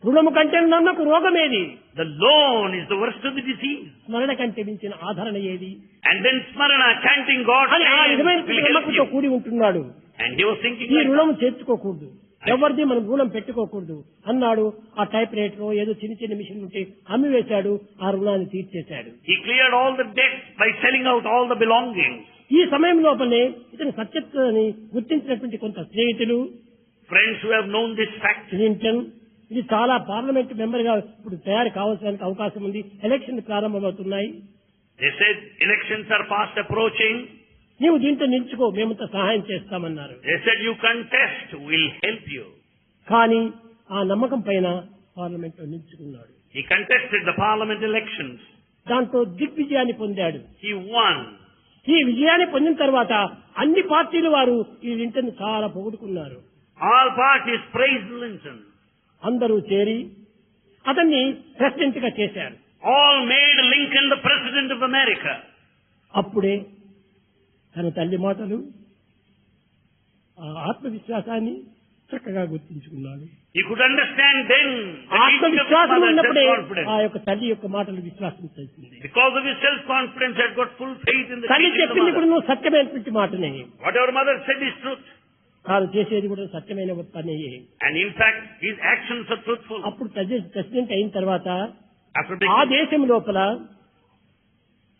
రుణము కంటెను నన్నకు రోగమేది, The loan is the worst of the disease. స్మరణ కంటే మించిన ఆదరణ ఏది And then smarana, chanting God's అని ఆ name విధమైన will help నమ్మకంతో you. కూడి ఉంటున్నాడు. And he was thinking ఈ like రుణం చేర్చుకోకూడదు, ఎవరిది మనం రుణం పెట్టుకోకూడదు అన్నాడు. ఆ టైప్ రైటర్ ఏదో చిన్న చిన్న మిషన్ ఉంటే అమ్మి వేశాడు, ఆ రుణాన్ని తీర్చేశాడు. he cleared all the debts by selling out all the belongings. ఈ సమయం లోపలే ఇతని సత్యత్వాన్ని గుర్తించినటువంటి కొంత స్నేహితులు, Friends who have known this fact, Clinton, ఇది చాలా పార్లమెంట్ మెంబర్ గా ఇప్పుడు తయారు కావాల్సిన అవకాశం ఉంది, ఎలక్షన్ ప్రారంభమవుతున్నాయి, they said elections are fast approaching. నీవు దీంట్లో నిలుచుకో, మేమంతా సహాయం చేస్తామన్నారు. They said you contest, we'll help you. కానీ ఆ నమ్మకం పైన పార్లమెంట్ లో నిలుచుకున్నాడు. He contested the parliament elections. దాంతో దిగ్విజయాన్ని పొందాడు. He won. ఈ విజయాన్ని పొందిన తర్వాత అన్ని పార్టీలు వారు ఈ లింటన్ చాలా పొగుడుకున్నారు. All parties praised Lincoln. అందరూ చేరి అతన్ని ప్రెసిడెంట్ గా చేశారు. All made Lincoln the president of America. అప్పుడే తన తల్లి మాటలు, ఆ ఆత్మవిశ్వాసాన్ని చక్కగా గుర్తించుకున్నాడు. He could understand then the teaching of his ఆత్మవిశ్వాసం mother, ఉన్నప్పుడే self-confidence. ఆ యొక్క తల్లి యొక్క మాటలు విశ్వాసం చేసింది. Because of his self-confidence, had got full faith in the తల్లి teaching of the చెప్పింది mother. కూడా నువ్వు సత్యమైనటువంటి మాటనే, Whatever mother said is truth. తాను చేసేది కూడా సత్యమైన పనే. And in fact, his actions are truthful. అప్పుడు ప్రెసిడెంట్ అయిన తర్వాత After ఆ becoming, దేశం లోపల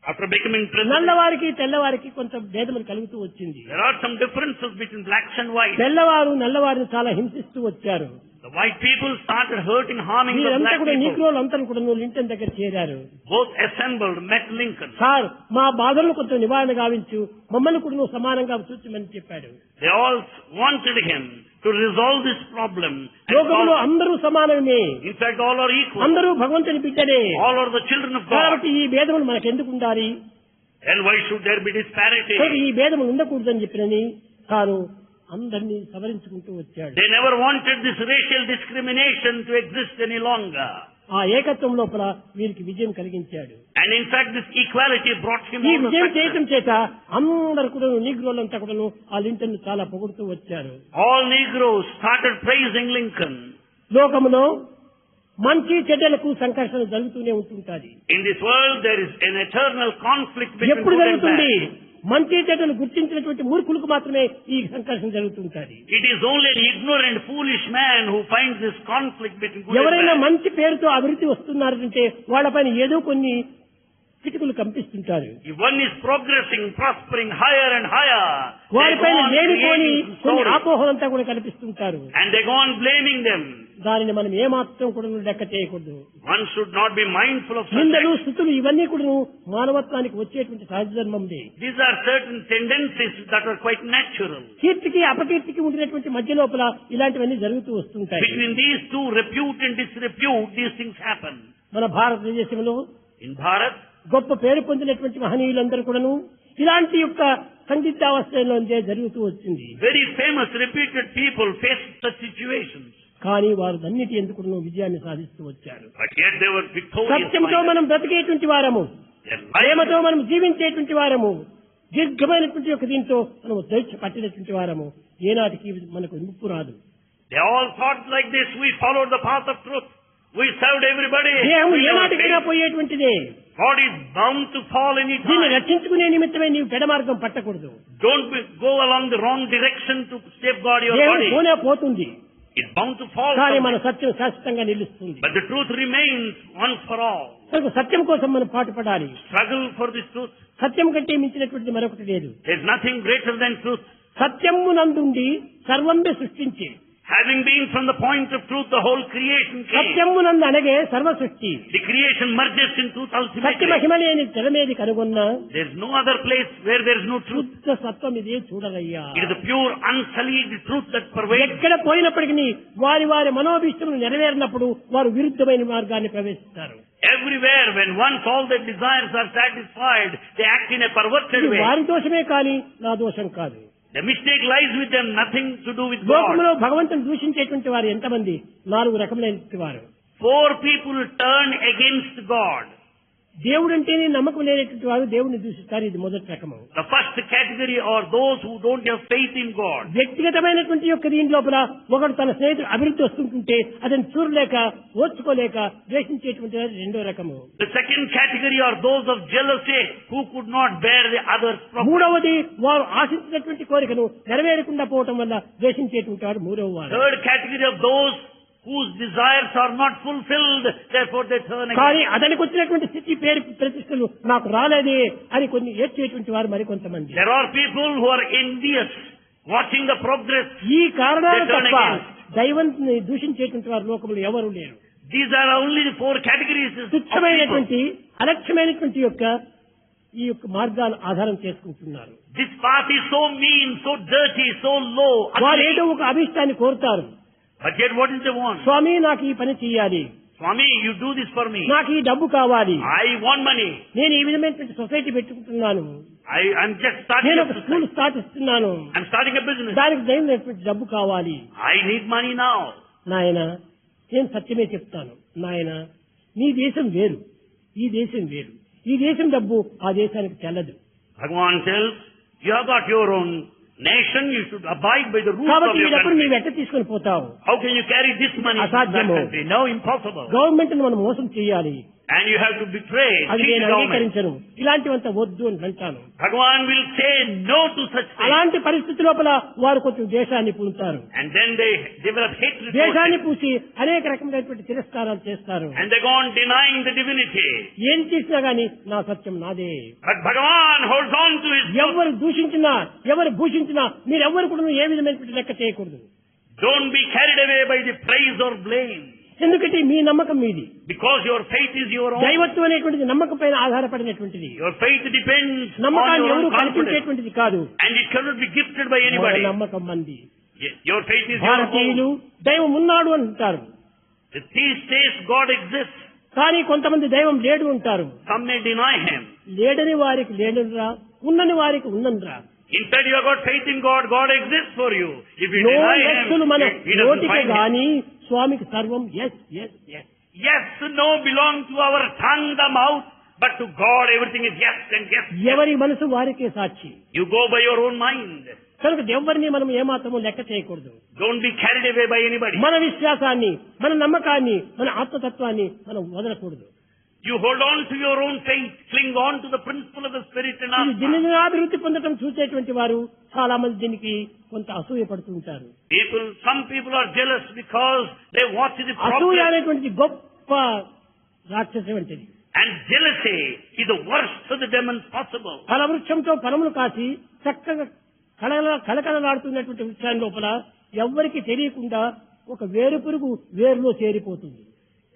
president, నల్లవారికి తెల్లవారికి కొంత భేదములు కలుగుతూ వచ్చింది. there are some differences between blacks and whites. తెల్లవారు నల్లవారిని చాలా హింసిస్తూ వచ్చారు. The white people started hurting, harming the వీరంతా black కూడా people. నీగ్రోలు అంతా కూడా లింటన్ దగ్గర చేరారు. Both assembled, met Lincoln. Sir, మా బాధలను కొంచెం నివారణ గావించు, మమ్మల్ని కూడా నువ్వు సమానంగా చూచమని చెప్పాడు. They all wanted him to resolve this problem. and లోకంలో solve it. అందరూ సమానమే, In fact, all are equal. అందరూ భగవంతుని బిడ్డనే, All are the children of God. కాబట్టి ఈ భేదములు మనకెందుకు ఉండాలి, And why should there be disparity? కాబట్టి ఈ భేదములు ఉండకూడదని చెప్పినని తాను అందరినీ సవరించుకుంటూ వచ్చాడు. They never wanted this racial discrimination to exist any longer. ఆ ఏకత్వం లోపల వీరికి విజయం కలిగించాడు. And in fact, this equality brought him ఈ all the విజయం success. చేయటం చేత అందరు కూడా నీగ్రోలంతా కూడా ఆ లింటన్ చాలా పొగుడుతూ వచ్చారు. All Negroes started praising Lincoln. లోకములో మంచి చెడ్డలకు సంఘర్షణ జరుగుతూనే ఉంటుంటాది. In this world, there is an eternal conflict between ఎప్పుడు good and జరుగుతుంది? bad. మంచి చెడ్డలు గుర్తించినటువంటి మూర్ఖులకు మాత్రమే ఈ సంఘర్షణ జరుగుతుంటాది. It is only an ignorant, foolish man who finds this conflict between good and ఎవరైనా bad. మంచి పేరుతో అభివృద్ధి వస్తున్నారంటే వాళ్ళపైన ఏదో కొన్ని కిటుకులు కంపిస్తుంటారు. If one is progressing, prospering higher and higher, they go వారిపైన on లేనిపోని creating కొన్ని stories. ఆపోహలంతా కూడా కల్పిస్తుంటారు. And they go on blaming them. దానిని మనం ఏమాత్రం కూడా లెక్క చేయకూడదు. One should not be mindful of such నిందలు acts. స్థుతులు ఇవన్నీ కూడా మానవత్వానికి వచ్చేటువంటి సహజ ధర్మంది. These are certain tendencies that are quite natural. కీర్తికి అపకీర్తికి ఉండినటువంటి మధ్య లోపల ఇలాంటివన్నీ జరుగుతూ వస్తుంటాయి. Between these two, repute and disrepute, these things happen. మన భారతదేశంలో In Bharat, గొప్ప పేరు పొందినటువంటి మహనీయులందరూ కూడాను ఇలాంటి యొక్క సందిగ్ధావస్థలోనే జరుగుతూ వచ్చింది. Very famous, reputed people faced such situations. కానీ వారు అన్నిటి ఎందుకు విజయాన్ని సాధిస్తూ వచ్చారు. But yet they were victorious. సత్యంతో మనం బ్రతికేటువంటి వారము, Their life- ప్రేమతో మనం జీవించేటువంటి వారము, దీర్ఘమైనటువంటి యొక్క దీంతో మనం దైక్ష పట్టినటువంటి వారము, ఏనాటికి మనకు ముప్పు రాదు. They all thought like this. We followed the path of truth. We served everybody. దేహం We never ఏనాటికైనా failed. పోయేటువంటిదే. God is bound to fall any దీన్ని time. రక్షించుకునే నిమిత్తమే నీవు పెడమార్గం పట్టకూడదు. Go along the wrong direction to safeguard your దేహం body. పోనే పోతుంది, It's bound to fall. కానీ మన someday. సత్యం శాశ్వతంగా నిలుస్తుంది. But the truth remains once for all. కనుక సత్యం కోసం మనం పాటుపడాలి. Struggle for this truth. సత్యం కంటే మించినటువంటిది మరొకటి లేదు. There's nothing greater than truth. సత్యము నందుండి సర్వంబే సృష్టించి, Having been from the point of truth, the whole creation came. సత్యము నందు అనగే సర్వ సృష్టి. The creation merges in truth Satya ultimately. మహిమ లేని తెరమేది కనుగొన్నా There's no other place where there's no truth. శుద్ధ సత్వం ఇదే చూడరయ్యా. It is the pure, unsullied truth that pervades. ఎక్కడ పోయినప్పటికీ వారి వారి మనోభీష్టములు నెరవేరినప్పుడు వారు విరుద్ధమైన మార్గాన్ని ప్రవేశిస్తారు. Everywhere, when once all their desires are satisfied, they act in a perverted ఇది way. వారి దోషమే కానీ నా దోషం కాదు. The mistake lies with them, nothing to do with God. లోకంలో భగవంతుని దూషించేటువంటి వారు ఎంతమంది? 4 రకములైన వారు. 4 people turn against God. దేవుడు అంటేనే నమ్మకం లేనటువంటి వారు దేవుడిని దూషిస్తారు. ఇది మొదటి రకము. The first category are those who don't have faith in God. వ్యక్తిగతమైనటువంటి యొక్క దీని లోపల ఒకడు తన స్నేహితుడు అభివృద్ధి వస్తుంటుంటే అతను చూడలేక ఓర్చుకోలేక ద్వేషించేటువంటి వారు రెండో రకము. The second category are those of jealousy who could not bear the other's problem. మూడవది వారు ఆశించినటువంటి కోరికను నెరవేరకుండా పోవటం వల్ల ద్వేషించేటువంటి వాడు మూడవ వాడు. Third category of those whose desires are not fulfilled, therefore they turn కానీ against. అతనికి వచ్చినటువంటి స్థితి పేరు ప్రతిష్టలు నాకు రాలేదే అని కొన్ని ఏడ్చేటువంటి వారు మరికొంతమంది. There are people who are envious, watching the progress. ఈ కారణాలు They turn తప్ప against. దైవాన్ని దూషించేటువంటి వారు లోకంలో ఎవరు లేరు. These are only the 4 categories of people. తుచ్చమైనటువంటి అలక్ష్యమైనటువంటి యొక్క ఈ యొక్క మార్గాలు ఆధారం చేసుకుంటున్నారు. This path is so mean, so dirty, so low. వారు ugly. ఏదో ఒక అభిష్టాన్ని కోరుతారు. But yet what is they want? స్వామి నాకు ఈ పని చెయ్యాలి, Swami, you do this for me. నాకు ఈ డబ్బు కావాలి, I want money. నేను ఈ విధమైనటువంటి సొసైటీ పెట్టుకుంటున్నాను, I'm just starting నేను a ఒక business. స్కూల్ స్థాపిస్తున్నాను, I'm starting a business. దానికి దైనటువంటి డబ్బు కావాలి. I need money now. నాయన నేను సత్యమే చెప్తాను. నాయన నీ దేశం వేరు, ఈ దేశం వేరు. ఈ దేశం డబ్బు ఆ దేశానికి చెల్లదు. Bhagavan tells, you have got your own nation, you should abide by the rules of కాబట్టి ఈ your డబ్బును country. నీవు ఎట్ట తీసుకొని పోతావు? How can you carry this money to that అసాధ్యము. country? No, impossible. గవర్నమెంట్ మనం మోసం చేయాలి, And you have to betray, అది cheat నేను the government. అంగీకరించను, ఇలాంటివంతా వద్దు అని అంటాను. Bhagavan will say no to such things. అలాంటి పరిస్థితి లోపల వారు కొంచెం దేశాన్ని పూనుతారు. And then they develop hatred towards దేశాన్ని it. పూసి అనేక రకమైనటువంటి తిరస్కారాలు చేస్తారు. And they go on denying the divinity. ఏం చేసినా గాని నా సత్యం నాదే. But Bhagavan holds on to his truth. ఎవరు దూషించినా ఎవరు భూషించినా మీరెవ్వరు కూడా ఏ విధమైనటువంటి లెక్క చేయకూడదు. Don't be carried away by the praise or blame. ఎందుకంటే మీ నమ్మకం మీది. Because your faith is your own. దైవత్వం అనేటువంటిది నమ్మకం పైన ఆధారపడినటువంటిది. Your faith depends on నమ్మకాన్ని your ఎవరు own confidence. కల్పించేటువంటిది కాదు. And it cannot be gifted by మన anybody. నమ్మకం మంది. Your faith is your భారతీయులు own. దైవం ఉన్నాడు అంటారు, The thief says God exists. కానీ కొంతమంది దైవం లేడు అంటారు. Some may deny him. లేడని వారికి లేడురా, ఉన్నని వారికి ఉన్ననిరా. Instead, you have got faith in God. God exists for you. If you no deny ఎస్సులు him, మన he doesn't నోటికి find him. గాని స్వామికి సర్వం yes yes yes. Yes, no belong to our tongue, the mouth, but to God everything is yes and yes. ఎవరి మనసు వారికే సాక్షి. You go by your own mind. కనుక ఎవరిని మనం ఏమాత్రము లెక్క చేయకూడదు. Don't be carried away by anybody. మన విశ్వాసాన్ని, మన నమ్మకాన్ని, మన ఆత్మతత్వాన్ని మనం వదలకూడదు. You hold on to your own faith, cling on to the principle of the Spirit in ఇది us. దినదినాభివృద్ధి పొందడం చూసేటువంటి వారు చాలా మంది దీనికి కొంత అసూయ పడుతుంటారు. Some people are jealous because they watch the అసూయ progress. అనేటువంటిది గొప్ప రాక్షసం వంటిది. And jealousy is the worst of the demons possible. ఫలవృక్షంతో ఫలములు కాసి చక్కగా కళకళలాడుతున్నటువంటి వృక్షాన్ని లోపల ఎవ్వరికి తెలియకుండా ఒక వేరు పురుగు వేరులో చేరిపోతుంది.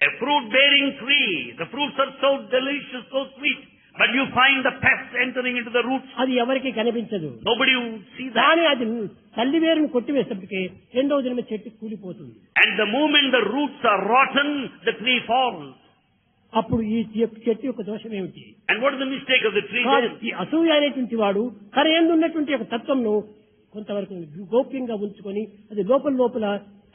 A fruit-bearing tree, the fruits are so delicious, so sweet, but you find the pests entering into the roots. అది ఎవరికి కనిపించదు. Nobody would see that. కానీ అది తల్లి వేరును కొట్టివేసేప్పటికే రెండవ దినమే చెట్టు కూలిపోతుంది. And the moment the roots are rotten, the tree falls. అప్పుడు ఈ చెట్టు యొక్క దోషం ఏమిటి? And what is the mistake of the tree కాదు, then? ఈ అసూయ అనేటువంటి వాడు తన యందు ఉన్నటువంటి ఒక తత్వంను కొంతవరకు గోప్యంగా ఉంచుకొని అది లోపల లోపల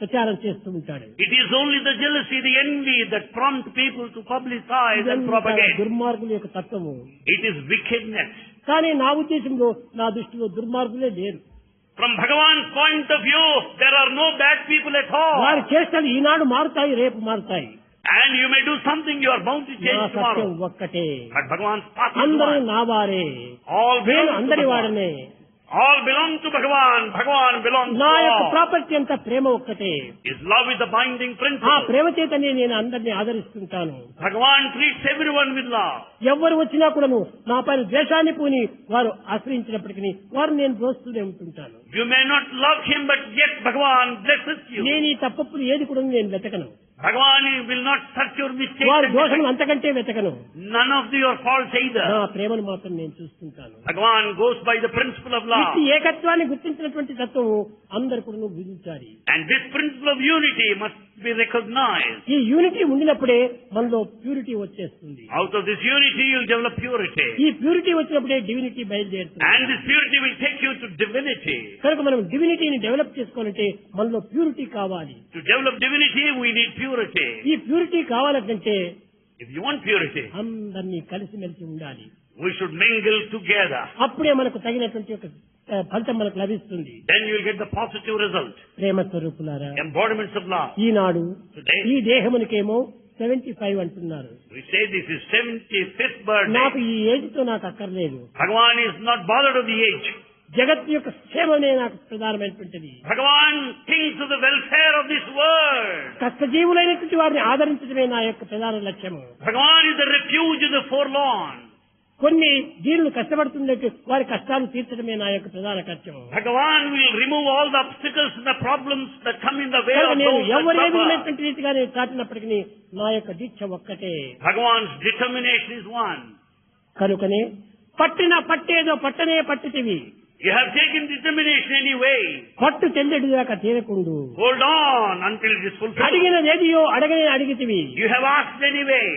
ప్రచారం చేస్తూ ఉంటాడు. It is only the jealousy, the envy that prompt people to publicize and ఇదంతా propagate. దుర్మార్గుల యొక్క తత్వము. It is wickedness. కానీ నా ఉద్దేశంలో, నా దృష్టిలో దుర్మార్గులే లేరు. From Bhagavan's point of view, there are no bad people at all. వారి చేష్టలు ఈనాడు మారుతాయి, రేపు మారుతాయి. And you may do something, you are bound to నా change సత్యం tomorrow. ఒక్కటే. But Bhagavan's path is అందరూ one. నా వారే, All నేను belong to అందరి Bhagavan. వాడనే. All belong to Bhagavan. Bhagavan belongs to నా యొక్క all. ప్రాపర్టీ అంతా ప్రేమ ఒక్కటే. His love is the binding ఆ principle. ప్రేమ చేతనే నేను అందరినీ ఆదరిస్తుంటాను. Bhagavan treats everyone with love. ఎవరు వచ్చినా కూడాను నా పైన ద్వేషాన్ని పూని వారు ఆశ్రయించినప్పటికీ వారు నేను దోస్తూనే ఉంటుంటాను. You may not love him, but yet Bhagavan blesses you. నేను ఈ తప్పులు ఏది కూడా నేను వెతకను. Bhagavan will not search your mistakes. వారి and దోషం defects. అంతకంటే వెతకను. None of your faults either. నా ప్రేమను మాత్రం నేను చూస్తుంటాను. Bhagavan goes by the principle of love. ఈ ఏకత్వాన్ని గుర్తించినటువంటి తత్వం అందరు కూడా గుర్తించాలి. And this principle of unity must be recognized. ఈ యూనిటీ ఉండినప్పుడే మనలో ప్యూరిటీ వచ్చేస్తుంది. Out of this unity you will develop purity. ఈ ప్యూరిటీ వచ్చినప్పుడే డివినిటీ బయలుదేరుతుంది. And this purity will take you to divinity. కనుక మనం డివినిటీని డెవలప్ చేసుకోవాలంటే మనలో ప్యూరిటీ కావాలి. To develop divinity we need purity. ఈ ప్యూరిటీ కావాలంటే If you want purity, అందరినీ కలిసిమెలిసి ఉండాలి. we should mingle together. అప్పుడే మనకు తగినటువంటి ఒక ఫలితం మనకు లభిస్తుంది. Then you will get the positive result. ప్రేమ స్వరూపులారా, Embodiments of love. Eenadu Today, ఈ దేహమునికేమో 75 అంటున్నారు. we say this is 75th birthday. నాకు ఈ ఏజ్ తో నాకు అక్కర్లేదు. Bhagavan is not bothered of the age. జగత్ యొక్క క్షేమమే నాకు ప్రధానమైనటువంటిది. Bhagavan thinks of the welfare of this world. కష్టజీవులైనటువంటి వారిని ఆదరించడమే నా యొక్క ప్రధాన లక్ష్యము. Bhagavan is the refuge of the forlorn. కొన్ని జీవులు కష్టపడుతున్నట్టు వారి కష్టాలు తీర్చడమే నా యొక్క ప్రధాన కర్తవ్యం. Bhagavan will remove all the obstacles and the problems that come in the way కనుక of నేను those that ఎవరు suffer. ఏమైనటువంటి రీతిగా నేను చాటినప్పటికీ నా యొక్క దీక్ష ఒక్కటే. Bhagavan's determination is one. కనుకనే పట్టేదో పట్టనే పట్టితివి. You have taken determination anyway. పట్టు చెల్లెడు దాకా తీరకుండు. Hold on until it is fulfilled. అడిగినదేదియో అడిగితివి. You have asked anyway.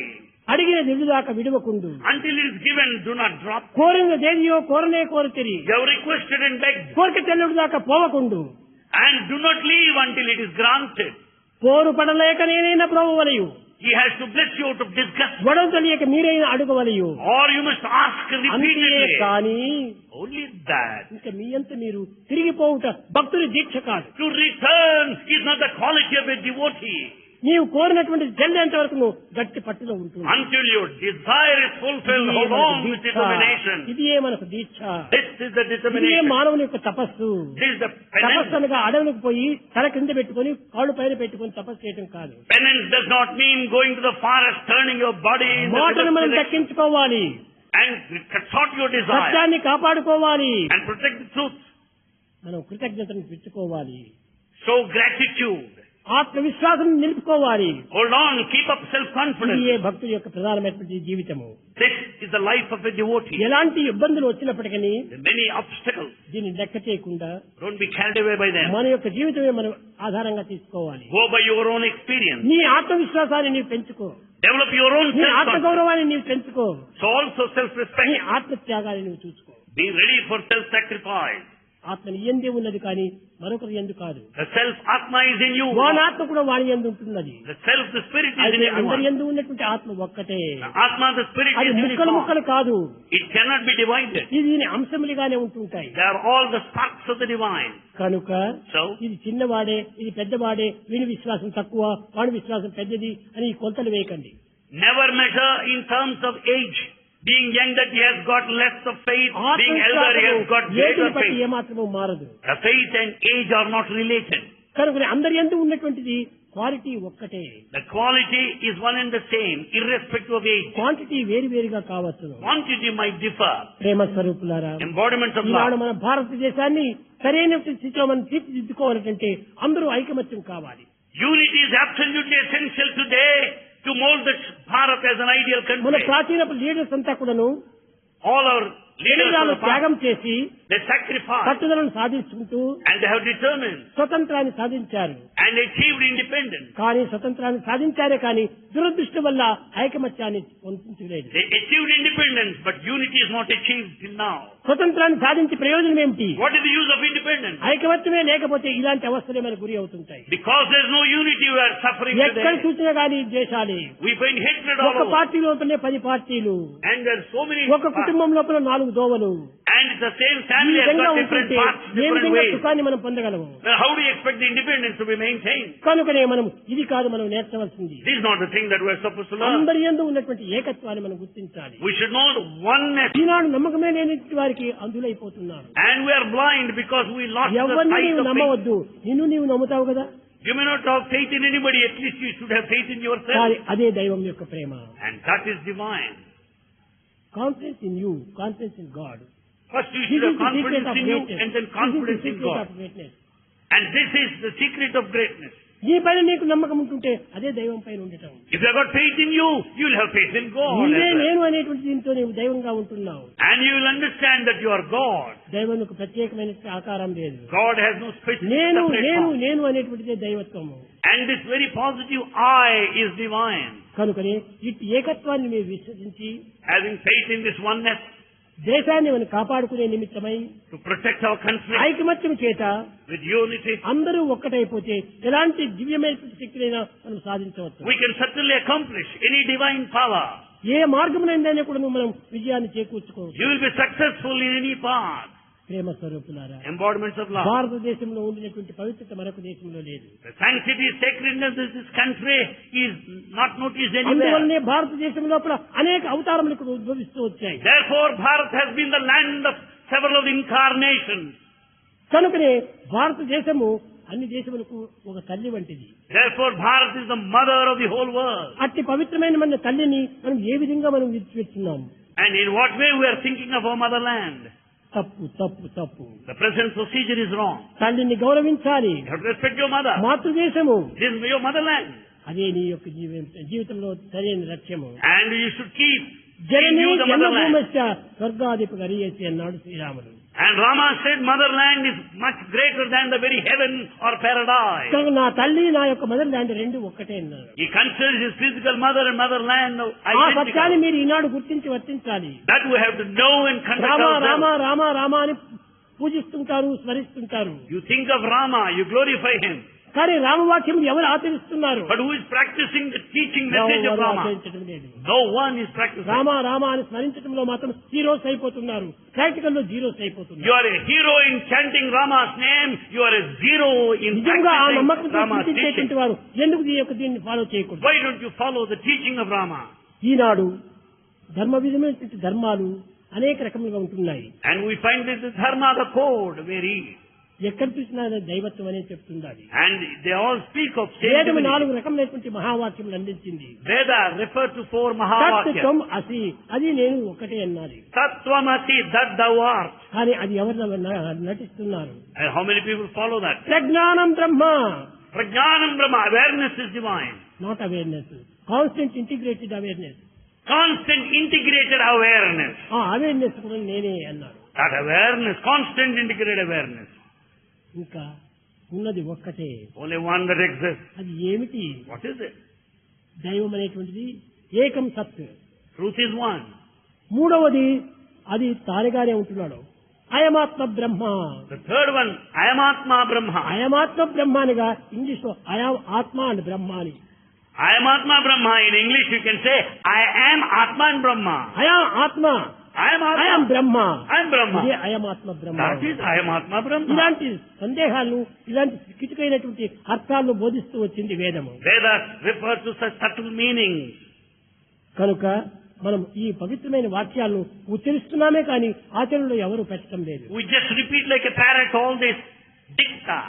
అడిగిన దిల్లు దాకా విడవకుండు. Until it is given, do not drop. కోరినదేదియో కోరితిరి. You have requested and begged. కోరిక చెల్లెడు దాకా పోవకుండు. And do not leave until it is granted. పోరు పడలేక నేనైనా ప్రభువలయు. He has to bless you out of disgust. గొడవ తెలియక మీరైనా అడుగవలయు. Or you must ask అంతే repeatedly. కానీ Only that. ఇంకా మీ అంత మీరు తిరిగిపోవుట భక్తుని దీక్ష కాదు. To return is not the quality of a devotee. నీవు కోరినటువంటి చెల్లేంత వరకు నువ్వు గట్టి పట్టులో ఉంటుంది. Until your desire is fulfilled, hold on with determination. ఇదియే మనకు దీక్ష. This is the ఇదియే determination. మానవుని యొక్క తపస్సు. This is the తపస్సు penance. అనగా అడవులకు పోయి తల కింద పెట్టుకొని కాళ్ళు పైన పెట్టుకొని తపస్సు చేయడం కాదు. Penance does not mean going to the forest, turning your body in the మాటను మనం direction దక్కించుకోవాలి. and consort your desire సత్యాన్ని కాపాడుకోవాలి. and protect the truth. మనం కృతజ్ఞతను పెంచుకోవాలి. Show gratitude. ఆత్మవిశ్వాసం నిలుపుకోవాలి. Hold on, keep up ఇదియే self-confidence. భక్తుడి యొక్క ప్రధానమైనటువంటి జీవితము. This is the life of a devotee. ఎలాంటి ఇబ్బందులు వచ్చినప్పటికీ There are many obstacles. దీన్ని లెక్క చేయకుండా Don't be carried away by them. మన యొక్క జీవితమే మనం ఆధారంగా తీసుకోవాలి. Go by your own experience. నీ ఆత్మవిశ్వాసాన్ని నీవు పెంచుకో. Develop your own నీ self-confidence. ఆత్మగౌరవాన్ని నీవు పెంచుకో. So also నీ self-respect. ఆత్మత్యాగాన్ని నువ్వు చూసుకో. Be ready for self-sacrifice. ఆత్మ నీ యందే ఉన్నది కానీ మరొకరి యందు కాదు. The self-atma is in you. వాని ఆత్మ కూడా వాని యందు ఉంటున్నది. The self, the spirit is అయితే in అందరి everyone. యందు ఉన్నటువంటి ఆత్మ ఒక్కటే. The atma, the spirit అది is ముక్కలు uniform. ముక్కలు కాదు. It cannot be divided. ఇది దీని అంశములుగానే ఉంటుంటాయి. They are all the sparks of the divine. కనుక So, ఇది చిన్నవాడే, ఇది పెద్దవాడే, వీని విశ్వాసం తక్కువ, వాడి విశ్వాసం పెద్దది అని ఈ కొలతలు వేయకండి. never measure in terms of age. Being young that he has got less of faith, being elder he has got ఏటిని greater బట్టి faith. ఏమాత్రము మారదు. The faith and age are not related. కనుక అందరి యందు ఉన్నటువంటిది క్వాలిటీ ఒక్కటే. The quality is one and the same, irrespective of age. Quantity వేరు వేరుగా కావచ్చు. Quantity might differ. ప్రేమ స్వరూపులారా, Embodiments of ఈనాడు love. మన భారతదేశాన్ని సరైన స్థితిలో మనం తీర్చిదిద్దుకోవాలంటే అందరూ ఐకమత్యం కావాలి. Unity is absolutely essential today to mold the Bharat as an ideal మన country. ప్రాచీన లీడర్స్ అంతా కూడాను All our leaders of శరీరాలు the past, త్యాగం చేసి They sacrificed పట్టుదలను సాధించుకుంటూ and they have determined స్వతంత్రాన్ని సాధించారు. and achieved independence. కానీ స్వతంత్రాన్ని సాధించారే కానీ దురదృష్టం వల్ల ఐకమత్యాన్ని పొందించలేదు. They achieved independence, but unity is not achieved till now. స్వతంత్రాన్ని సాధించి ప్రయోజనం ఏమిటి? What is the use of independence? ఐకమత్యమే లేకపోతే ఇలాంటి అవస్థలే మనకు గురి అవుతుంటాయి. Because there is no unity, we are suffering ఎక్కడ today. చూసినా కానీ ద్వేషాలే. We find hatred all ఒక over. పార్టీ లోపలనే 10 పార్టీలు, And there are so many ఒక కుటుంబం లోపల 4 దోవలు. and the same ఈ family has విధంగా got different ఉంటుంటే parts, ఏ different విధంగా ways. సుఖాన్ని మనం పొందగలము? Then how do you expect the independence to be maintained? కనుకనే మనం ఇది కాదు మనం నేర్చవలసింది. This is not the thing that we are supposed to learn. అందరి యందు ఉన్నటువంటి ఏకత్వాన్ని మనం గుర్తించాలి. We should know the oneness. ఈనాడు నమ్మకమే లేని వారికి అందులైపోతున్నారు. And we are blind because we lost the ఎవరిని sight నీవు of faith. నమ్మవద్దు, నిన్ను నీవు నమ్ముతావు కదా. You may not have faith in anybody, at least you should have faith in yourself. కానీ అదే దైవం యొక్క ప్రేమ. And that is divine. Confidence in you, confidence in God. First you should have confidence in you and then confidence in God. And this is the secret of greatness. నీ పైన నీకు నమ్మకం ఉంటుంటే అదే దైవం పైన ఉండటం. If you have got faith in you, you will have faith in God. నీవే as well. నేను అనేటువంటి దీంతో నీవు దైవంగా ఉంటున్నావు. And you will understand that you are God. దైవానికి ప్రత్యేకమైన ఆకారం లేదు. God has no special నేను separate నేను form. నేను అనేటువంటిదే దైవత్వము. And this very positive I is divine. కనుకనే ఇటు ఏకత్వాన్ని మీరు విశ్వసించి Having faith in this oneness దేశాన్ని మనం కాపాడుకునే నిమిత్తమై to protect our country ఐకమత్యం చేత with unity, అందరూ ఒక్కటైపోతే ఎలాంటి దివ్యమైనటువంటి శక్తినైనా మనం సాధించవచ్చు. we can certainly accomplish any divine power. ఏ మార్గమునైనా కూడా మనం విజయాన్ని చేకూర్చుకోవచ్చు. You will be successful in any path. ప్రేమ స్వరూపులారా, Embodiments of love. భారతదేశంలో ఉండినటువంటి పవిత్రత మరొక దేశంలో లేదు. The sanctity, sacredness of this country is not noticed anywhere. అందువల్లనే భారతదేశం లోపల అనేక అవతారములు ఇక్కడ ఉద్భవిస్తూ వచ్చాయి. Therefore, Bharat has been the land of several of incarnations. కనుకనే భారతదేశము అన్ని దేశములకు ఒక తల్లి వంటిది. Therefore, Bharat is the mother of the whole world. అట్టి పవిత్రమైన మన తల్లిని మనం ఏ విధంగా మనం విడిచిపెడుతున్నాము? And in what way we are thinking of our motherland? తప్పు తప్పు తప్పు. The present procedure is wrong. తల్లిని గౌరవించాలి. You have to respect your mother. మాతృదేశము This is your motherland. అదే నీ యొక్క జీవితంలో సరైన లక్ష్యము. And you should keep Janani you the motherland. జన్మభూమశ్చ స్వర్గాధిప గరీయసి అన్నాడు శ్రీరాముడు. And Rama said motherland is much greater than the very heaven or paradise. కనుక నా తల్లి నా యొక్క మదర్ ల్యాండ్ రెండు ఒక్కటే అన్నారు. He considers his physical mother and motherland ఆ సత్యాన్ని identical. మీరు ఈనాడు గుర్తించి వర్తించాలి. That we have to know and conduct Rama Rama ourselves. Rama Rama అని పూజిస్తుంటారు, స్మరిస్తుంటారు. You think of Rama, you glorify him. కానీ రామవాక్యం ఎవరు ఆచరిస్తున్నారు? But who is practicing the teaching ఎవరు message of Rama? ఆచరించడం లేదు. No one is practicing. Rama Rama అని స్మరించడంలో మాత్రం హీరోస్ అయిపోతున్నారు, ప్రాక్టికల్ లో జీరోస్ You అయిపోతున్నారు. are a hero in chanting Rama's name. You are a zero in నిజంగా ఆ practicing నమ్మకంతో Rama's teaching. చింతించేటువంటి వారు ఎందుకు దీన్ని ఫాలో చేయకూడదు? Why don't you follow the teaching of Rama? ఈనాడు ధర్మ విధమైనటువంటి ధర్మాలు అనేక రకములుగా ఉంటున్నాయి. And we find that the dharma, the code, very. ఎక్కడ చూసినా దైవత్వం అనేది చెప్తుండాలి. And they all speak of వేదము same 4 రకములైనటువంటి మహావాక్యములు అందించింది. Veda refer to 4 Mahavakyas. తత్వం అసి, అది నేను ఒకటే అన్నది. Tattvamasi, that thou art. కానీ అది ఎవరు నటిస్తున్నారు? And how many people follow that? ప్రజ్ఞానం బ్రహ్మ, Prajnanam Brahma, awareness is divine. Not awareness, constant integrated awareness. Constant integrated awareness. ఆ అవేర్నెస్ కూడా నేనే అన్నారు. That awareness, constant integrated awareness. ఇంకా ఉన్నది ఒక్కటే. Only one that exists. అది ఏమిటి? What is it? దైవం అనేటువంటిది ఏకం సత్. Truth is one. మూడవది అది తానుగానే ఉంటున్నాడు, అయమాత్మ బ్రహ్మ. The third one, I am Atma Brahma. అయమాత్మ బ్రహ్మ అనగా ఇంగ్లీష్ లో అయం ఆత్మ అండ్ బ్రహ్మ అని. I am Atma Brahma. In English you can say, I am Atma and Brahma. అయం ఆత్మ, I am Atma. అయం బ్రహ్మ. I am Brahma. ఇదే అయమాత్మ బ్రహ్మ. That is I am Atma Brahma. ఇలాంటి సందేహాలను, ఇలాంటి కిటుకైనటువంటి అర్థాలను బోధిస్తూ వచ్చింది వేదము. Vedas refer to such subtle meanings. కనుక మనం ఈ పవిత్రమైన వాక్యాలను ఉచ్చరిస్తున్నామే కానీ ఆచరణలో ఎవరు పెట్టడం లేదు. We just repeat like a parrot all this dicta.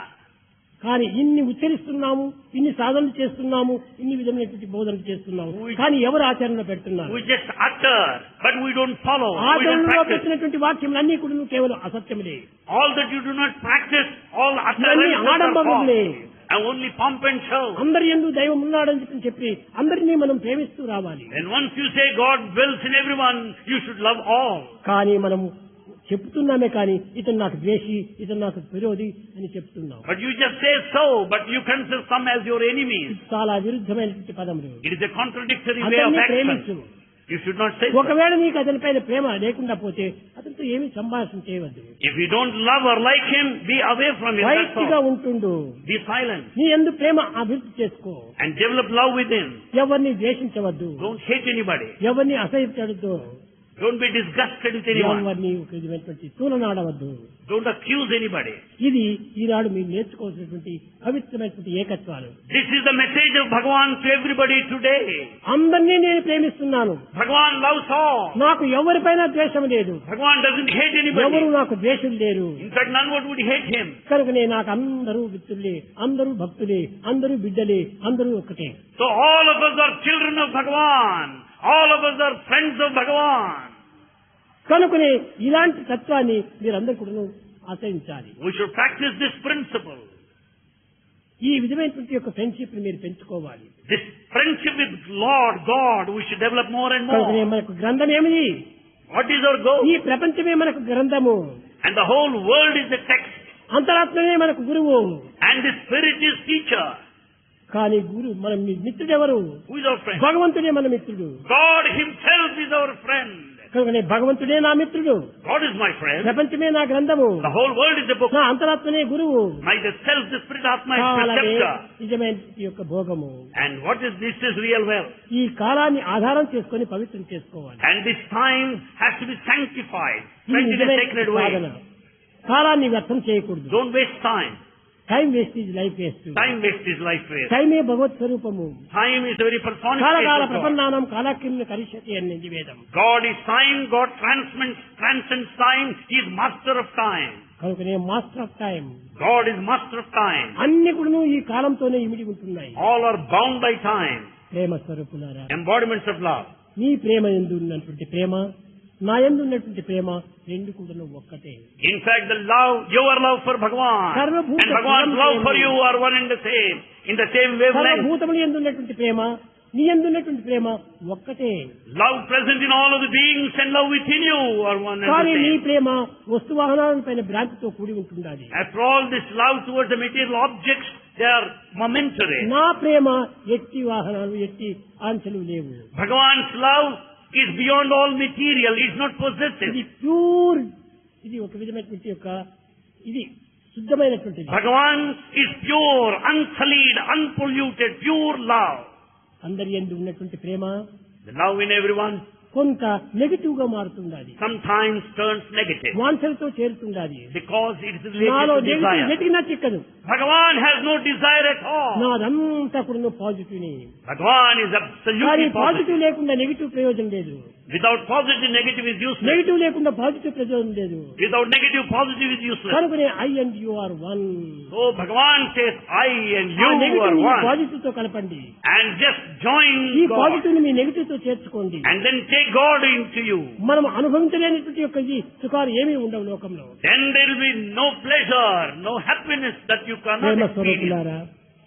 కానీ ఇన్ని ఉచ్చరిస్తున్నాము, ఇన్ని సాధనలు చేస్తున్నాము, ఇన్ని విధమైనటువంటి బోధనలు చేస్తున్నాము, కానీ ఎవరు ఆచరణలో పెడుతున్నారు? We just utter, but we don't follow. We don't ఆచరణలో practice. పెట్టినటువంటి వాక్యములన్నీ కూడా కేవలం అసత్యములే. All that you do not practice, all ఇవన్నీ utterances are false. ఆడంబరములే. And only pomp and show. అందరి యందు దైవం ఉన్నాడని చెప్పి అందరినీ మనం ప్రేమిస్తూ రావాలి. And once you say God dwells in everyone, you should love all. కానీ మనము చెప్తున్నామే కానీ ఇతను నాకు ద్వేషి, ఇతను నాకు విరోధి అని చెప్తున్నాం. But you just say so, but you consider some as your enemies. చాలా విరుద్ధమైనటువంటి పదములు. It is a contradictory way of అతన్ని action. ప్రేమించు. You should not say so. ఒకవేళ నీకు అతనిపైన ప్రేమ లేకుండా పోతే అతనితో ఏమీ సంభాషణ చేయవద్దు. If you don't love or like him, be away from him. That's వైట్గా all. ఉంటుండు. Be silent నీ యందు ప్రేమ అభివృద్ధి చేసుకో. and develop love within. ఎవరిని ద్వేషించవద్దు. Don't hate anybody. ఎవరిని అసహ్యించవద్దు. Don't be disgusted with anyone. ఎవరిని ఒక విధమైనటువంటి తూలనాడవద్దు. Don't accuse anybody. ఇది ఈనాడు మీరు నేర్చుకోవాల్సినటువంటి పవిత్రమైనటువంటి ఏకత్వాలు. This is the message of Bhagavan to everybody today. అందరినీ నేను ప్రేమిస్తున్నాను. Bhagavan loves all. నాకు ఎవరిపైన ద్వేషం లేదు. Bhagavan doesn't hate ఎవరు anybody. నాకు ద్వేషం లేరు. In fact, none would hate him. కనుకనే నాకు అందరూ మిత్రులే, అందరూ భక్తులే, అందరూ బిడ్డలే, అందరూ ఒక్కటే. So all of us are children of Bhagavan. All of us are friends of Bhagavan. కనుకనే ఇలాంటి తత్వాన్ని మీరందరూ కూడా ఆచరించాలి. We should practice this principle. ఈ విధమైనటువంటి యొక్క ఫ్రెండ్షిప్ ని మీరు పెంచుకోవాలి. This friendship with Lord God, we should develop more and కనుకనే more. మనకు గ్రంథం ఏమిది? What is our goal? ఈ ప్రపంచమే మనకు గ్రంథము. And the whole world is a text. అంతరాత్మనే మనకు గురువు. And the Spirit is teacher. కానీ గురు మన మిత్రుడెవరు? Who is our friend? భగవంతుడే మన మిత్రుడు. God himself is our friend. కనుకనే భగవంతుడే నా మిత్రుడు. God is my friend. ప్రపంచమే నా గ్రంథము. The whole world is a book. నా అంతరాత్మనే గురువు. My self, the Spirit, Atma is కాలమే preceptor. నిజమైన యొక్క భోగము. And what is this is real wealth. ఈ కాలాన్ని ఆధారం చేసుకొని పవిత్రం చేసుకోవాలి. And this time has to be sanctified. ఇది When it is నిజమైన sacred సాధన. way. కాలాన్ని వ్యర్థం చేయకూడదు. Don't waste time. Time waste is life waste. Time waste is life waste. టైమే భగవత్ స్వరూపము. Time is the very కాలకాల personification of God. ప్రపన్నానం కాలక్రిమిని కరిష్యతి అని వేదం. God is time. God transcends time. He is master of time. కనుకనే master of time. God is master of time. అన్ని కూడా ఈ కాలంతోనే ఇమిడి ఉంటున్నాయి. All are bound by time. ప్రేమ స్వరూపులారా, Embodiments of love. నీ ప్రేమ యందు ఉన్నటువంటి ప్రేమ, నా యందు ఉన్నటువంటి ప్రేమ రెండు కూడా ఒక్కటే. In fact, your love for Bhagavan Sarvabhuta and Bhagavan's love for you are one and the same, in the same wavelength. సర్వభూతముల యందు ఉన్నటువంటి ప్రేమ, నీ యందు ఉన్నటువంటి ప్రేమ ఒక్కటే. Love present in all of the beings and love within you are one and కానీ the నీ same. ప్రేమ వస్తు వాహనాలపైన భ్రాంతితో కూడి ఉంటుండాలి. After all, this love towards the material objects, they are momentary. నా ప్రేమ ఎట్టి వాహనాలు, ఎట్టి ఆంక్షలు లేవు. Bhagavan's love is beyond all material. It's not possessive. ఇది ప్యూర్, ఇది ఒక విధమైనటువంటి యొక్క ఇది శుద్ధమైనటువంటిది. Bhagavan is pure, unsullied, unpolluted, pure love. అందరి యందు ఉన్నటువంటి ప్రేమ The love in everyone కొంత నెగటివ్ గా మారుతుండాలి. sometimes turns negative వాంఛలతో చేరుతుండాలి. because it is నాలో related to desire. వెతికినా చిక్కదు. Bhagavan has no desire at all. నాదంతా కూడా పాజిటివ్ ని. Bhagavan is కానీ absolutely పాజిటివ్ positive. లేకుండా నెగిటివ్ ప్రయోజనం లేదు. Without positive, negative is useless. Negative లేకుండా పాజిటివ్ ప్రయోజనం లేదు. Without negative, positive is useless. కనుకనే I and you are one. So Bhagavan says, I and you are negative one. Positive తో కలపండి. And just join ఈ God. Positive ని మీ negative తో చేర్చుకోండి. And then take God into you. మనం అనుభవించలేనటువంటి యొక్క ఈ సుఖాలు ఏమీ ఉండవు లోకంలో. Then there will be no pleasure, no happiness that you cannot Prema experience. స్వరూపులారా,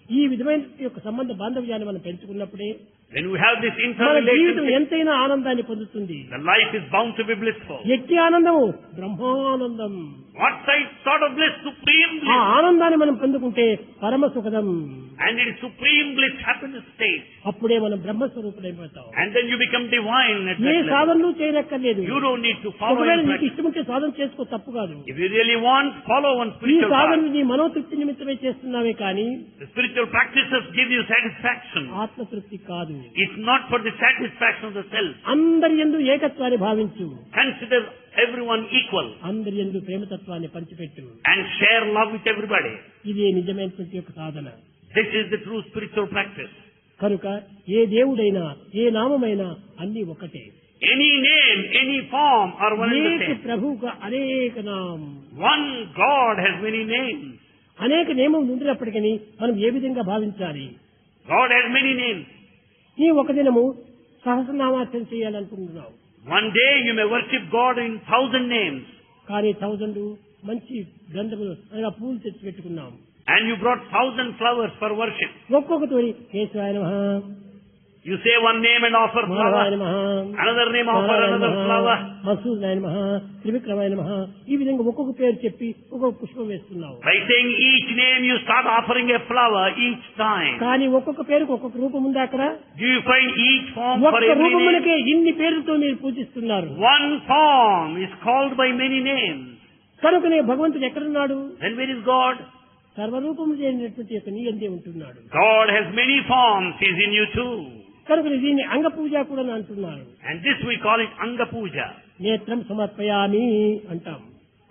ఈ విధమైన యొక్క సంబంధ బాంధవ్యాన్ని మనం పెంచుకున్నప్పుడే When we have this మన జీవితం interrelationship, ఎంతైనా ఆనందాన్ని పొందుతుంది. the life is bound to be blissful. ఎట్టి ఆనందము Brahmanandam. What sort of bliss? Supreme ఆ bliss. ఆనందాన్ని మనం పొందుకుంటే పరమ సుఖదం. And it is supreme bliss, happiness state. అప్పుడే మనం బ్రహ్మస్వరూపులైపోతాం. And then you become divine at A that level. సాధనలు చేయనక్కర్లేదు. You don't need to follow ఒకవేళ in నీకు practice. ఇష్టం ఉంటే సాధన చేసుకో, తప్పు కాదు. If you really want, follow one ఈ spiritual సాధన path. నీ మనోతృప్తి నిమిత్తమే చేస్తున్నావే కానీ The spiritual practices give you satisfaction. ఆత్మతృప్తి కాదు. It's not for the satisfaction of the self. అందరి యందు ఏకత్వాన్ని భావించు. Consider everyone equal అందరి యందు ప్రేమతత్వాన్ని పంచిపెట్టు. and share love with everybody. ఇదే నిజమైనటువంటి యొక్క సాధన. This is the true spiritual practice. కనుక ఏ దేవుడైనా ఏ నామమైనా అన్ని ఒకటే. Any name, any form are one and the అనేక same. ప్రభువుకు అనేక నామం. One God has many names. అనేక నియమం ఉండినప్పటికీ మనం ఏ విధంగా భావించాలి? God has many names. నీ ఒక దినము సహస్రనామార్చన చేయాలనుకుంటున్నావు. One day you may worship God in 1,000 names. కానీ 1000 మంచి గంధములు అనగా పూలు తెచ్చి పెట్టుకున్నాం. And you brought 1,000 flowers for worship. ఒక్కొక్కతోని కేశవాయ నమః, You say one name and offer మాధవాయ flower. నమః, Another name, offer Narayana another నమః, flower. మధుసూదనాయ నమః, త్రివిక్రమాయ నమః, ఈ విధంగా ఒక్కొక్క పేరు చెప్పి ఒక్కొక్క పుష్పం వేస్తున్నావు. By saying each name, you start offering a flower each time. కానీ ఒక్కొక్క పేరుకు ఒక్కొక్క రూపం ఉంది అక్కడ. Do you find each form for ఒక్క every name? రూపములకే ఇన్ని పేర్లతో మీరు పూజిస్తున్నారు. One form is called by many names. కనుకనే భగవంతుడు ఎక్కడున్నాడు? Then where is God? సర్వరూపము లేనటువంటి యొక్క నీ అందే ఉంటున్నాడు. God has many forms. He is in you too. కనుక దీన్ని అంగ పూజ కూడా అంటున్నారు. And this we call it Anga Puja. నేత్రం సమర్పయామి అంటాం.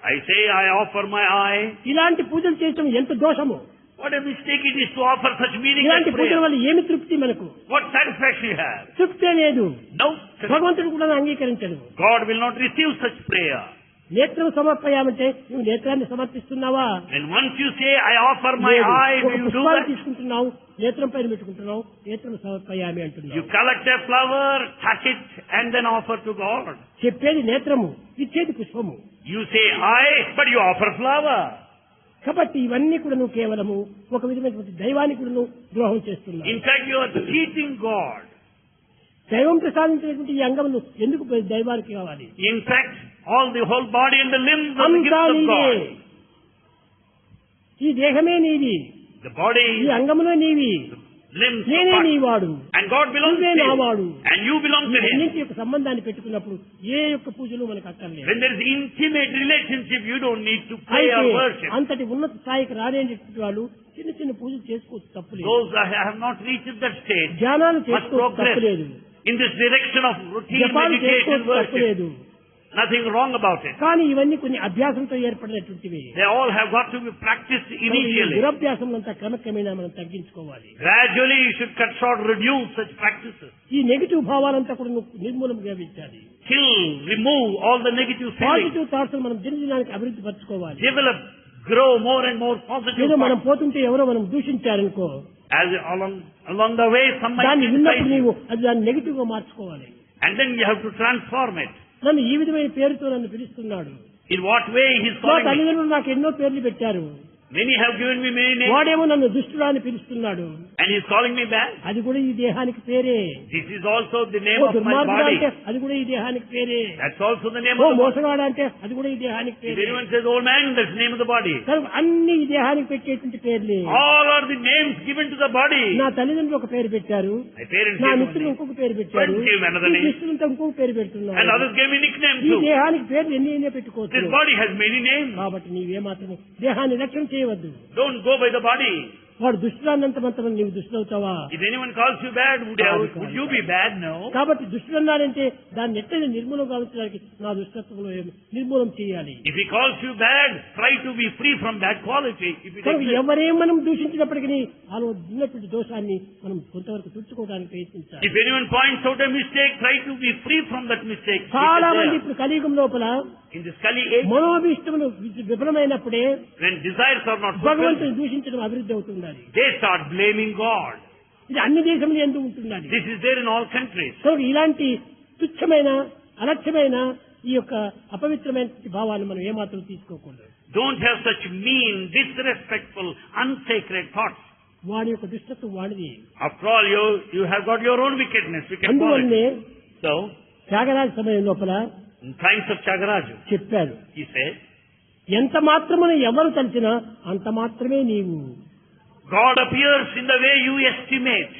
I say I offer my eye. ఇలాంటి పూజలు చేయటం ఎంత దోషము. What a mistake it is to offer such meaningless ఇలాంటి పూజల prayer. వల్ల ఏమి తృప్తి మనకు? What satisfaction you have? తృప్తే లేదు. No. భగవంతుడు కూడా అంగీకరించడు. God will not receive such prayer. నేత్రం సమర్పయామంటే నువ్వు నేత్రాన్ని సమర్పిస్తున్నావా? And once you say I offer my లేదు. eye, ఒక do you do పుష్పాన్ని that? తీసుకుంటున్నావు, నేత్రం పైన పెట్టుకుంటున్నావు, నేత్రం సమర్పయామి You అంటున్నావు. collect a flower, touch it, and then offer to God. చెప్పేది నేత్రము, ఇచ్చేది పుష్పము. You say eye, but you offer flower. కాబట్టి ఇవన్నీ కూడా నువ్వు కేవలము ఒక విధమైనటువంటి దైవానికి కూడా నువ్వు ద్రోహం చేస్తున్నావు. In fact, you are cheating God. దైవం ప్రసాదించినటువంటి ఈ అంగములు ఎందుకు దైవానికి కావాలి? In fact, all the whole body and the limbs are the అంతా gifts of నీవే. God. ఈ దేహమే నీది, The body, ఈ అంగములే నీవి, limbs, నేనే are నీ part. వాడు. And God belongs to నువ్వే నా you. వాడు. And you belong to Him. అన్నింటి యొక్క సంబంధాన్ని పెట్టుకున్నప్పుడు ఏ యొక్క పూజలు మనకు అక్కర్లేదు. When there is intimate relationship, you don't need to pray అయితే or worship. అంతటి ఉన్నత స్థాయికి రాలేనటువంటి వాళ్ళు చిన్న చిన్న పూజలు చేసుకోవచ్చు, తప్పులేదు. Those that have not reached that stage ధ్యానాలు must చేసుకోవచ్చు, progress తప్పులేదు. in this direction of routine జపాలు meditation చేసుకోవచ్చు, worship. తప్పులేదు. Nothing wrong about it. కానీ ఇవన్నీ కొన్ని అభ్యాసంతో ఏర్పడినటువంటివి. They all have got to be practiced ఈ initially. దురభ్యాసం అంతా క్రమక్రమేణా మనం తగ్గించుకోవాలి. Gradually you should cut short, reduce such practices. ఈ నెగిటివ్ భావాలంతా కూడా నువ్వు నిర్మూలన గావించాలి. Kill, remove all the negative feelings. Positive thoughts మనం దినదినానికి అభివృద్ధి పరచుకోవాలి. Develop, grow more and more positive ఏదో మనం thoughts. పోతుంటే ఎవరో మనం దూషించారనుకో, As along the way some might దాన్ని criticize విన్నప్పుడు you. నీవు అది దాన్ని నెగిటివ్ గా మార్చుకోవాలి. And then you have to transform it. నన్ను ఈ విధమైన పేరుతో నన్ను పిలుస్తున్నాడు. In what way he is మా calling me? తల్లిదండ్రులు నాకు ఎన్నో పేర్లు పెట్టారు. Many have given me many names. వాడేమో నన్ను దుష్టుడా అని పిలుస్తున్నాడు. And he is calling me back. అది కూడా ఈ దేహానికి పేరే. This is also the name oh of my దుర్మార్గుడా body. అంటే అది కూడా ఈ దేహానికి పేరే. That's also the name oh of the body. మోసగాడా అంటే అది కూడా ఈ దేహానికి If పేరే. anyone says old man, that's the name of the body. కనుక అన్ని ఈ దేహానికి పెట్టేటువంటి పేర్లే. All are the names given to the body. నా తల్లిదండ్రులు ఒక పేరు పెట్టారు, My parents నా gave me one మిత్రులు name. ఇంకొక పేరు పెట్టారు, Friends gave another name. మిత్రులంతా ఇంకొక పేరు And పెడుతున్నారు. others gave me nicknames ఈ too. దేహానికి పేర్లు ఎన్ని This పెట్టుకోవచ్చు. body has many names. కాబట్టి నీవేమాత్రం దేహాన్ని లక్ష్యం చేయవద్దు. Don't go by the body. వాడు దుష్టులన్నంత మాత్రం నీవు దుష్టులవుతావా? If anyone calls you bad, would you be bad? No. కాబట్టి దుష్టులన్నాడంటే దాన్ని ఎట్లయినా నిర్మూలం కావడానికి నా దుష్టత్వంలో నిర్మూలం చేయాలి. If he calls you bad, try to be free from that quality. If it కనుక exists. ఎవరేం మనం దూషించినప్పటికీ వాళ్ళు ఉన్నటువంటి దోషాన్ని మనం కొంతవరకు తుడుచుకోవడానికి ప్రయత్నించాలి. If anyone points out a mistake, try to be free from that mistake. చాలా It is మంది there. ఇప్పుడు కలియుగం లోపల In this Kali age, మనోభీష్టములు విఫలమైనప్పుడే when desires are not fulfilled, భగవంతుని దూషించడం అభివృద్ధి అవుతుండాలి. they start blaming God. ఇది అన్ని దేశములు ఎందుకు ఉంటుండాలి. This is there in all countries. కనుక ఇలాంటి తుచ్చమైన అలక్ష్యమైన ఈ యొక్క అపవిత్రమైన భావాన్ని మనం ఏమాత్రం తీసుకోకూడదు. Don't have such mean, disrespectful, unsacred thoughts. వాడి యొక్క దుష్టత్వం వాడిది. After all, you have got your own wickedness. We can call అందువల్లనే it. So, త్యాగరాజ సమయం లోపల in times of Chagaraju, చెప్పారు, he said, ఎంత మాత్రమున ఎవరు తలిచినా అంత మాత్రమే నీవు. God appears in the way you estimate.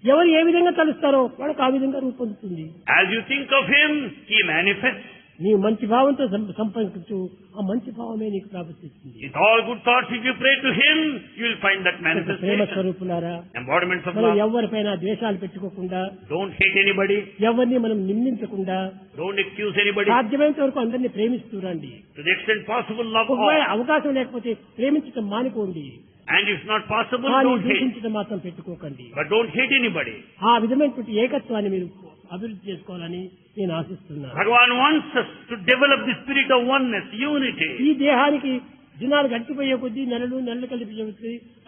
ఎవరు ఏ విధంగా తలుస్తారో వాళ్ళకు ఆ విధంగా రూపొందుతుంది. As you think of Him, He manifests. నీవు మంచి భావంతో సంపర్కించు, ఆ మంచి భావమే నీకు ప్రాప్తిస్తుంది. With all good thoughts, if you pray to Him, you will find that Prema manifestation. స్వరూపులారా, Embodiments of మనం love. ఎవరిపైన ద్వేషాలు పెట్టుకోకుండా, Don't hate anybody. ఎవరిని మనం నిందించకుండా, Don't accuse anybody. సాధ్యమైనంత వరకు అందరినీ ప్రేమిస్తూ రండి. To the extent possible, love ఒకవేళ all. అవకాశం లేకపోతే ప్రేమించడం మానుకోండి. And if not possible, కానీ don't hate. దూషించడం మాత్రం పెట్టుకోకండి. But don't hate anybody. ఆ విధమైనటువంటి ఏకత్వాన్ని మీరు అభివృద్ధి చేసుకోవాలని నేను ఆశిస్తున్నాను. Bhagavan wants us to develop the spirit of oneness, unity. ఈ దేహానికి దినాలు గడిచిపోయే కొద్దీ నెలలు కలిపి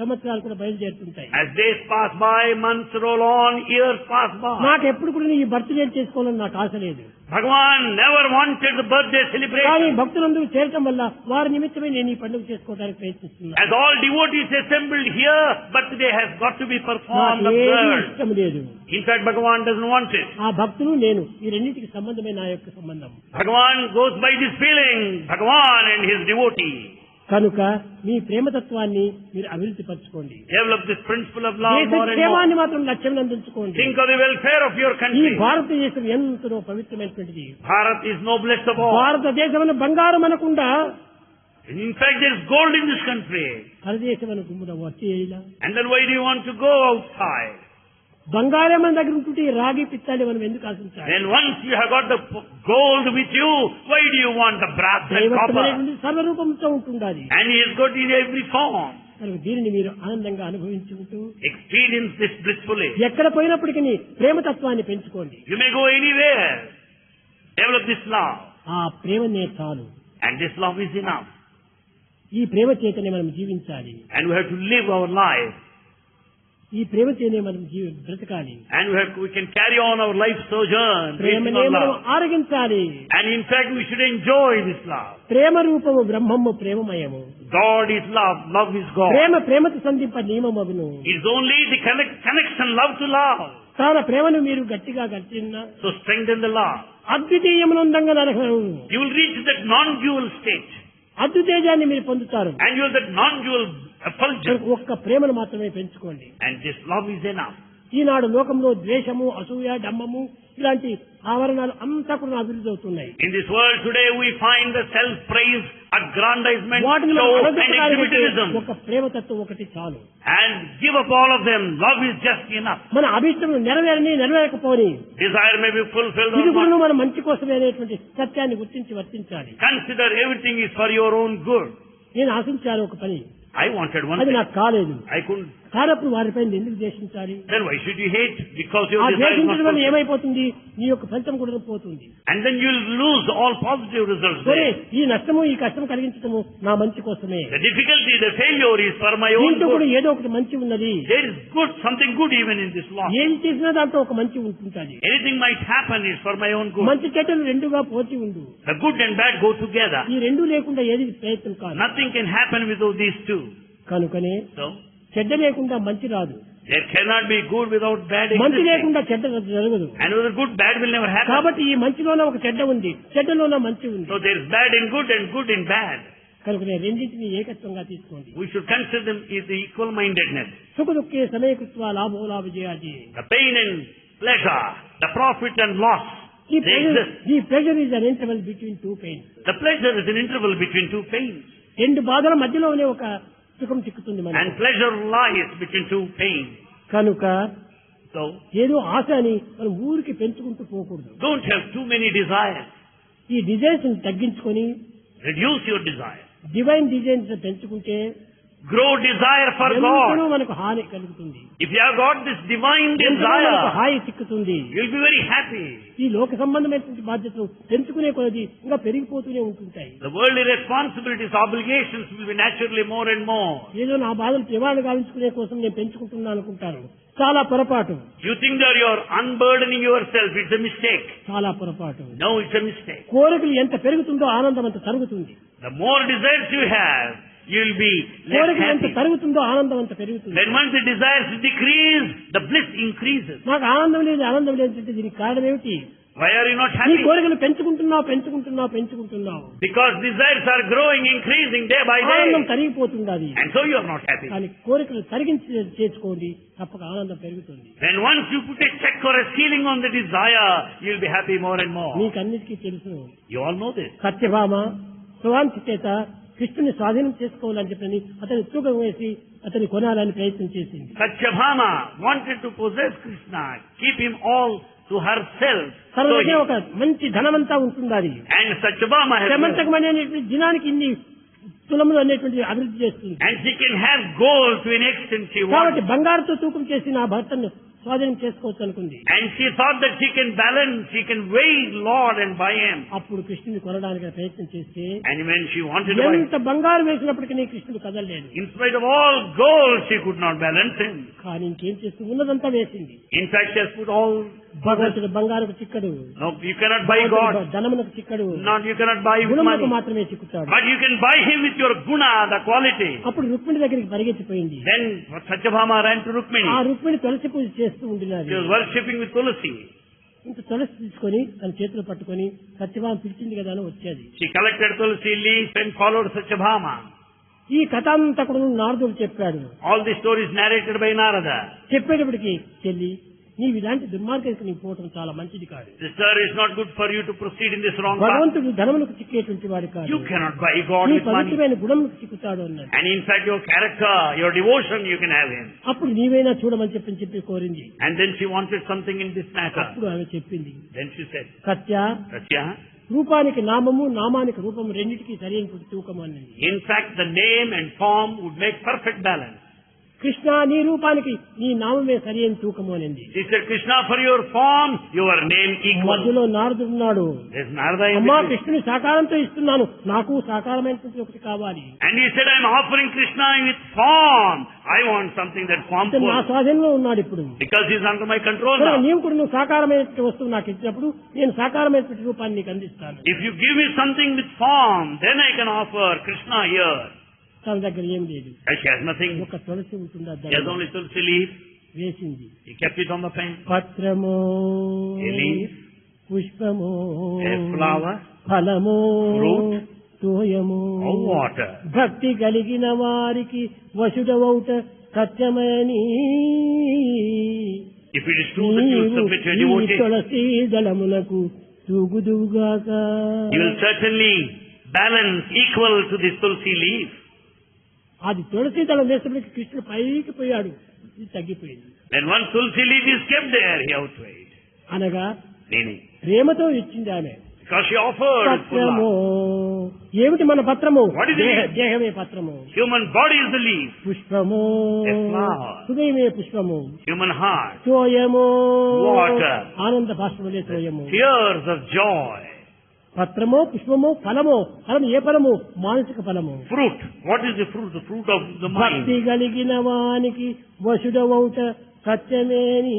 సంవత్సరాలు కూడా బయలుదేరుతుంటాయి. As days pass by, months roll on, years pass by. నాకు ఎప్పుడు కూడా ఈ బర్త్డే చేసుకోవాలని నాకు ఆశ లేదు. Bhagavan never wanted the birthday కానీ celebration. భక్తులందరూ చేరటం వల్ల వారి నిమిత్తమే నేను ఈ పండుగ చేసుకోవడానికి ప్రయత్నిస్తున్నాను. As all devotees assembled here, birthday has got to be performed, నాకు ఏమీ observed. ఇష్టం లేదు. In fact, Bhagavan doesn't want it. ఆ భక్తులు నేను ఈ రెండింటికి సంబంధమే నా యొక్క సంబంధం. Bhagavan goes by this feeling, Bhagavan and his devotee. కనుక మీ ప్రేమతత్వాన్ని మీరు అభివృద్ధి పరచుకోండి. Develop this principle of love దేశ more and క్షేమాన్ని more. మాత్రం లక్ష్యం అందించుకోండి. Think of the welfare of your ఈ country. భారతదేశం ఎంతో పవిత్రమైనటువంటిది. Bharat is noblest of all. భారతదేశం బంగారం అనకుండా In fact, there is gold in this country. పరదేశం గుమ్ముడ వచ్చేలా And then why do you want to go outside? బంగారం మన దగ్గర ఉంటుంటే ఈ రాగి పిత్తాలి మనం ఎందుకు ఆశించాలి? Then once you have got the gold with you, why do you want the brass and copper? దైవత్వమైనటువంటి సర్వరూపంతో ఉంటుండాలి. And he has got in every form. కనుక దీనిని మీరు ఆనందంగా అనుభవించుకుంటూ Experience this blissfully. ఎక్కడ పోయినప్పటికీ ప్రేమతత్వాన్ని పెంచుకోండి. You may go anywhere. Develop this love. ఆ ప్రేమనే చాలు. And this love is enough. ఈ ప్రేమ చేతనే మనం జీవించాలి. And we have to live our life. ఈ ప్రేమ చేతనే మనం బ్రతకాలి. And we can carry on our life sojourn based ప్రేమనే on మనం love. ఆరగించాలి. And in fact, we should enjoy this love. ప్రేమ రూపము బ్రహ్మము ప్రేమమయము. God is love. Love is God. ప్రేమతో సంధింప నియమమగును. It's only the connection, love to love. తన ప్రేమను మీరు గట్టిగా గట్టినా So strengthen the love. అద్వితీయమునందంగా నరకము. You will reach that non-dual state. అద్వితేజాన్ని మీరు పొందుతారు. And you will that non-dual effulgence. ఒక్క ప్రేమను మాత్రమే పెంచుకోండి. And this love is enough. ఈనాడు లోకంలో ద్వేషము, అసూయ, డమ్మము ఇలాంటి ఆవరణాలు అంతా కూడా అభివృద్ధి అవుతున్నాయి. In this world today we find the self-praise, aggrandizement, వాటిని show మనం and exhibitionism. ఒక ప్రేమతత్వం ఒకటి చాలు. And give up all of them. Love is just enough. మన అభిష్టం నెరవేరకపోని Desire may be fulfilled ఇది or కూడా not. మన మంచి కోసమే అనేటువంటి సత్యాన్ని గుర్తించి వర్తించాలి. Consider everything is for your own good. నేను ఆశించాను ఒక పని, I wanted one అది thing. నాకు కాలేదు. I couldn't. కానప్పుడు వారిపై ఎందుకు ద్వేషించాలి? Then why should you hate? Because your ఆ desire is not ద్వేషించడం వల్ల fulfilled. ఏమైపోతుంది? నీ యొక్క ఫలితం కూడా పోతుంది. And then you'll lose all positive results సరే, there. ఈ నష్టము ఈ కష్టం కలిగించడము నా మంచి కోసమే. The difficulty, the failure is for my own దీంట్లో కూడా good. ఏదో ఒకటి మంచి ఉన్నది. There is good, something good even in this loss. ఏం చేసినా దాంట్లో ఒక మంచి ఉంటుంటుంది. Anything might happen is for my own good. మంచి చెడ్డలు రెండుగా పోచి ఉండు. The good and bad go together. ఈ రెండు లేకుండా ఏది ప్రయత్నం కాదు. Nothing can happen without these two. కనుకనే So, చెడ్డ లేకుండా మంచి రాదు. there cannot be good without bad మంచి existing. లేకుండా చెడ్డ జరగదు. And without good, bad will never happen. కాబట్టి ఈ మంచిలోనే ఒక చెడ్డ ఉంది, చెడ్డలోనే మంచి ఉంది. So there is bad in good and good in bad. కనుకనే రెండింటిని ఏకత్వంగా తీసుకోండి. We should consider them as the equal-mindedness. సుఖ దుఃఖే సమయకృత్వ లాభో విజయాజీ. The pain and pleasure, the profit and loss, they exist. ఈ pressure is an interval between two pains. The pleasure is an interval between two pains. రెండు బాధల మధ్యలోనే ఒక సుఖం చిక్కుతుంది మనకి. And pleasure lies between two pains. కనుక So, ఏదో ఆశ అని మనం ఊరికి పెంచుకుంటూ పోకూడదు. don't have too many desires. ఈ డిజైన్స్ తగ్గించుకొని Reduce your desire. Divine designs పెంచుకుంటే Grow desire for ఎంతనో God. మనకు హాని కలుగుతుంది. If you have got this divine ఎంతనో మనకు desire, hi చిక్కుతుంది. you'll be very happy. ఈ లోక సంబంధమైనటువంటి బాధ్యతలు పెంచుకునే కొలది ఇంకా పెరిగిపోతూనే ఉంటుంటాయి. The worldly responsibilities, obligations will be naturally more and more. ఏదో నా బాధలు నివారణ గావించుకునే కోసం నేను పెంచుకుంటున్నాను అనుకుంటాను. చాలా పొరపాటు. You think that you're unburdening yourself. It's a mistake. చాలా పొరపాటు. No, it's a mistake. కోరికలు ఎంత పెరుగుతుందో ఆనందం అంత తరుగుతుంది. The more desires you have, you'll be less కోరికలు ఎంత happy. తరుగుతుందో ఆనందం అంత పెరుగుతుంది. When once the desires decrease, the bliss increases. నాకు ఆనందం లేదు, ఆనందం లేదంటే దీనికి కారణం ఏమిటి? Why are you not నీ happy? కోరికలు పెంచుకుంటున్నావు. Because desires are growing, increasing day by ఆనందం day. తరిగిపోతుంది. And so you are not happy. కానీ కోరికలు తరిగించి చేసుకోండి, తప్పక ఆనందం పెరుగుతుంది. Then once you put a check or a ceiling on the desire, you'll be happy more and more. మీకు అన్నిటికీ తెలుసు. You all know this. Satyabhama సువాంతి చేత కృష్ణుని స్వాధీనం చేసుకోవాలని చెప్పని అతని తూకం వేసి అతని కొనాలని ప్రయత్నం చేసింది. Satyabhama wanted to possess Krishna, keep him all to herself. తన So దగ్గర ఒక మంచి ధనమంతా ఉంటుంది. అది and Satyabhama has శ్రమంతకం అనేటువంటి దినానికి ఇన్ని తులములు అనేటువంటి అభివృద్ధి చేస్తుంది. and she can have gold to an extent she కాబట్టి wants. బంగారుతో తూకం చేసి నా భర్తను స్వాధీనం చేసుకోవచ్చు అనుకుంది. And she thought that she can balance, she can weigh Lord and buy him. అప్పుడు కృష్ణుని కొనడానికి ప్రయత్నం చేస్తే And when she wanted to buy, ఎంత బంగారు వేసినప్పటికీ కృష్ణుడు కదలలేదు. in spite of all gold, she could not balance him. కానీ ఇంకేం చేస్తూ ఉన్నదంతా వేసింది. In fact, she has put all. భగవంతుడు బంగారుకు చిక్కడు, No, you cannot buy God. ధనమునకు చిక్కడు, Not you cannot buy with గుణమునకు money. మాత్రమే చిక్కుతాడు. But you can buy him with your guna, the quality. అప్పుడు రుక్మిణి దగ్గరికి పరిగెత్తిపోయింది. Then Satyabhama ran to Rukmini. ఆ రుక్మిణి తులసి పూజ చేస్తూ ఉండినది. She was worshipping with Tulasi. ఇంత తులసి తీసుకొని తన చేతులు పట్టుకొని సత్యభామ పిలిచింది కదా అని వచ్చేది. She collected Tulasi leaves and followed Satyabhama. ఈ కథ అంతా కూడా నారదుడు చెప్పాడు. All the stories narrated by Narada. చెప్పేటప్పటికి చెల్లి నీవు ఇలాంటి దుర్మార్గానికి నీవు పోవటం చాలా మంచిది కాదు. Sister, it's not good for you to proceed in this wrong path. భగవంతుడు ధనములకు చిక్కేటువంటి వాడు కాదు. You cannot buy God నీ with money. పవిత్రమైన గుణములకు చిక్కుతాడు అన్నాడు. And in fact, your character, your devotion, you can have him. అప్పుడు నీవైనా చూడమని చెప్పి కోరింది. And then she wanted something in this matter. అప్పుడు ఆమె చెప్పింది, Then she said, Satya Satya, రూపానికి నామము నామానికి రూపము రెండింటికి సరైన తూకం అన్నది. in fact, the name and form would make perfect balance. Krishna నీ రూపానికి నీ నామమే సరైన తూకము అనింది. She said, Krishna, for your form, your name equal. మధ్యలో నారదుడు ఉన్నాడు. There's Narada in అమ్మా between. కృష్ణుని సాకారంతో ఇస్తున్నాను, నాకు సాకారమైనటువంటి ఒకటి కావాలి. And he said, I'm offering Krishna with form. I want something that అంటే నా formful. స్వాధీనంలో ఉన్నాడు ఇప్పుడు. Because he's under my control కనుక now. నీవు కూడా నువ్వు సాకారమైనటువంటి వస్తువు నాకు ఇచ్చినప్పుడు నేను సాకారమైనటువంటి రూపాన్ని నీకు అందిస్తాను. If you give me something with form, then I can offer Krishna here. తన దగ్గర ఏం లేదు, And she has nothing. ఒక తులసి ఉంటుంది, He has only tulsi leaf. వేసింది. He kept it on the pen. పత్రము A leaf, పుష్పము a flower, ఫలము fruit, తోయము or water. భక్తి కలిగిన వారికి వసుడవౌట సత్యమని If it is true that you submit to a devotee, Tulasi దళములకు తూగుదువుగాక. you will certainly balance equal to this tulsi leaf. అది తులసి దళం వేసినప్పటికీ కృష్ణుడు పైకి పోయాడు, ఇది తగ్గిపోయింది. When one tulsi leaf is kept there, he outweighed. అనగా Meaning, ప్రేమతో ఇచ్చింది ఆమె. because she offered with full పత్రము love. ఏమిటి మన పత్రము? What is the leaf? దేహమే పత్రము. Human body is the leaf. పుష్పము A flower. హృదయమే పుష్పము. Human heart. తోయము Water. ఆనంద భాష్పములే తోయము. Tears of joy. పత్రము పుష్పము ఫలము. ఫలము ఏ ఫలము? మానసిక ఫలము. Fruit. What is the fruit? The fruit of the భక్తి mind. కలిగిన వానికి వసుడవౌట సత్యమేని.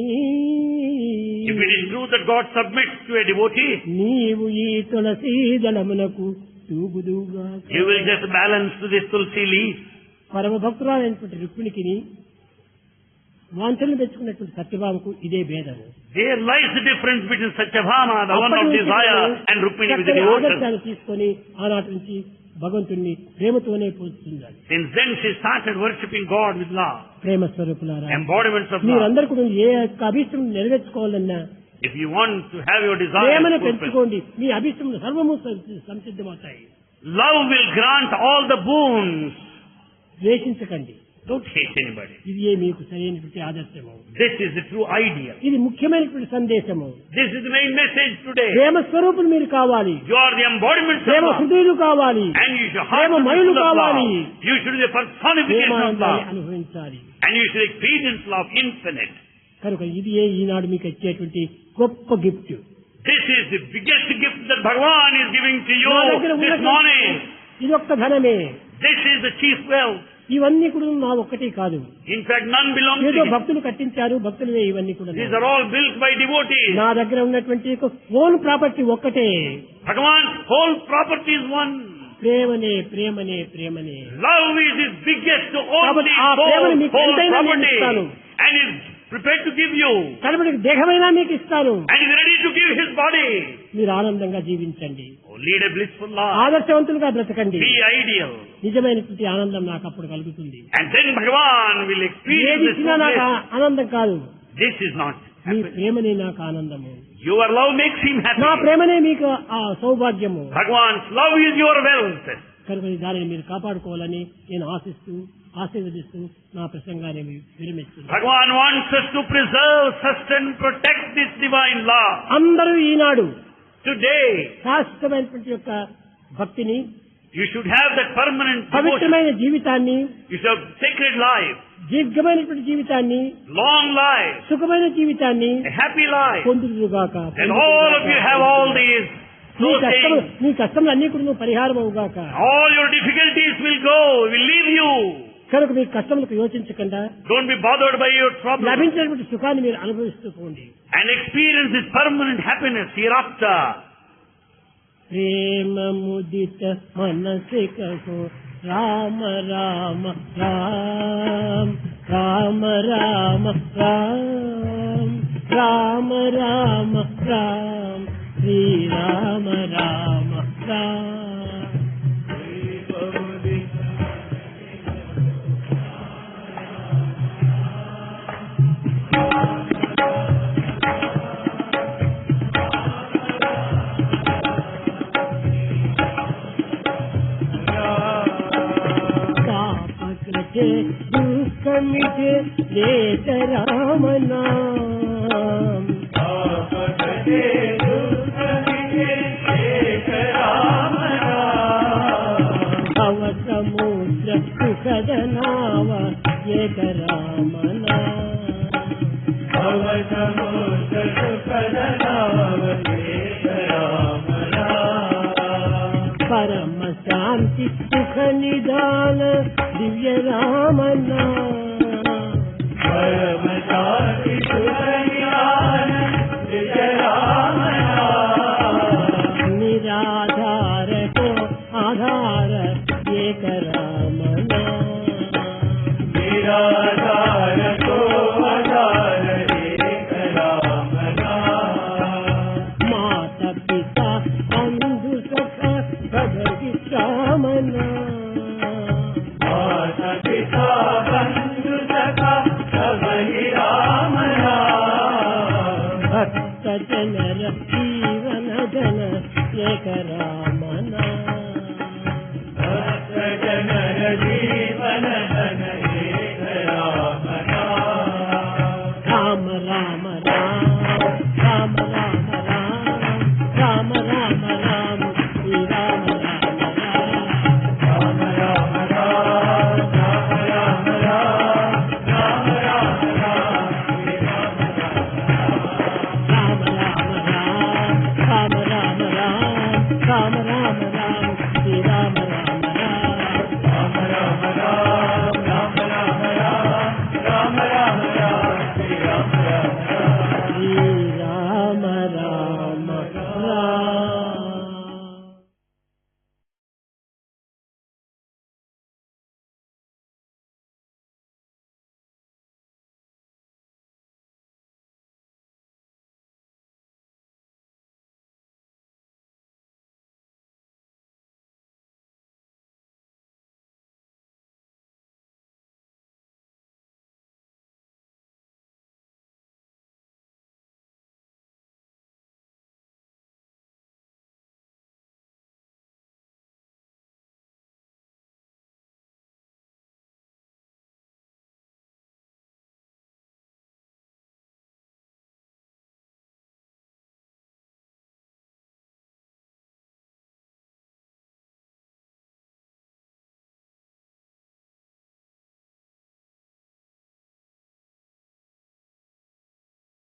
If it is true that God submits to a devotee, నీవు ఈ తులసి దళమునకు తూగుదుగా. you will just balance to this tulsi leaf. పరమ భక్తురాలైనటువంటి రుక్మిణికి వాంఛలను పెంచుకున్నటువంటి సత్యభామకు ఇదే భేదము. There lies the difference between Satyabhama, the one of desire, and Rukmini with the చక్కని devotion. ఆదర్శాన్ని తీసుకొని ఆనాటి నుంచి భగవంతుణ్ణి ప్రేమతోనే పూజిస్తున్నారు. Since then she started worshipping God with love. ప్రేమ స్వరూపులారా, Embodiments of love. మీరందరూ కూడా ఏ యొక్క అభిష్టం నెరవేర్చుకోవాలన్నా If you want to have your desires ప్రేమను fulfilled, పెంచుకోండి, మీ అభిష్టములు సర్వము సంసిద్ధమవుతాయి. love will grant all the boons. ద్వేషించకండి, Don't hate anybody. ఇది మీకు సరైనటువంటి ఆదర్శము. This is the true ideal. ఇది ముఖ్యమైనటువంటి సందేశము. This is the main message today. ప్రేమ స్వరూపులు మీరు కావాలి, You are the embodiments of Prema love. హృదయులు కావాలి, And you should Prema heart మయులు full of కావాలి. love. You should be the personification of ప్రేమానందాన్ని love. అనుభవించాలి. And you should experience love infinite. కనుక ఇది ఈనాడు మీకు వచ్చేటువంటి గొప్ప gift. This is the biggest gift that Bhagavan is giving to you నా దగ్గర this ఉన్నటువంటి morning. ఇది ఒక్క ధనమే. This is the chief wealth. ఇవన్నీ కూడా నా ఒక్కటి కాదు, In fact, none belongs to ఏదో him. భక్తులు కట్టించారు, భక్తులవే ఇవన్నీ కూడా. These are all built by devotees. నా దగ్గర ఉన్నటువంటి ఓన్ ప్రాపర్టీ ఒక్కటే. Bhagavan's whole property is one. ప్రేమనే ప్రేమనే ప్రేమనే. Love is his biggest, only కాబట్టి ఆ ప్రేమను మీకు whole ఎంతైనా నేను property. ఇస్తాను. And is prepared to give you. కాబట్టి దేహమైనా మీకు ఇస్తాను. And is ready to give his body. మీరు ఆనందంగా జీవించండి, Oh, lead a blissful life. ఆదర్శవంతులుగా బ్రతకండి. Be ideal. నిజమైనటువంటి ఆనందం నాకు అప్పుడు కలుగుతుంది. And then Bhagavan will experience ఏది this ఇచ్చినా నాకు bliss. ఆనందం కాదు, This is not me happiness. ప్రేమనే నాకు ఆనందము. Your love makes him నా happy. ప్రేమనే మీకు ఆ సౌభాగ్యము. Bhagavan's love is your wealth. కనుక దానిని మీరు కాపాడుకోవాలని నేను ఆశీర్వదిస్తూ నా ప్రసంగాన్ని విరమిస్తున్నాను. Bhagavan wants us to preserve, sustain, protect this divine love. అందరూ ఈనాడు Today, శాశ్వతమైనటువంటి యొక్క భక్తిని You should have that permanent devotion. పవిత్రమైన జీవితాన్ని, You should have sacred life, దీర్ఘమైనటువంటి జీవితాన్ని, long life, సుఖమైన జీవితాన్ని a happy life. పొందుదురుగాక. And all of you have all these. So saying, నీ కష్టములు అన్ని కూడా పరిహారం అవుగాక. all your difficulties will go, will leave you. కనుక మీ కష్టములకు యోచించకుండా Don't be bothered by your problems. లభించినటువంటి సుఖాన్ని మీరు అనుభవిస్తూ పోండి. And experience this permanent happiness hereafter. ప్రేమ ముదిత మనసే కహో రామ రామ రామ రామ రామ రామ రామ రామ రామ శ్రీ రామ రామ రామ. दुख मिटे देत राम नाम, भव समुद्र सुखद नाव एक राम नाम, भव समुद्र सुखद नाव एक राम नाम, परम शांति सुख निदान दिव्य राम नाम, परम शांति सुख निदान दिव्य राम नाम, निराधार को आधार एक राम नाम, निराधार को आधार एक राम नाम, माता पिता बंधु सखा सब राम नाम, माता पिता बंधु सखा सब राम नाम, भक्त जन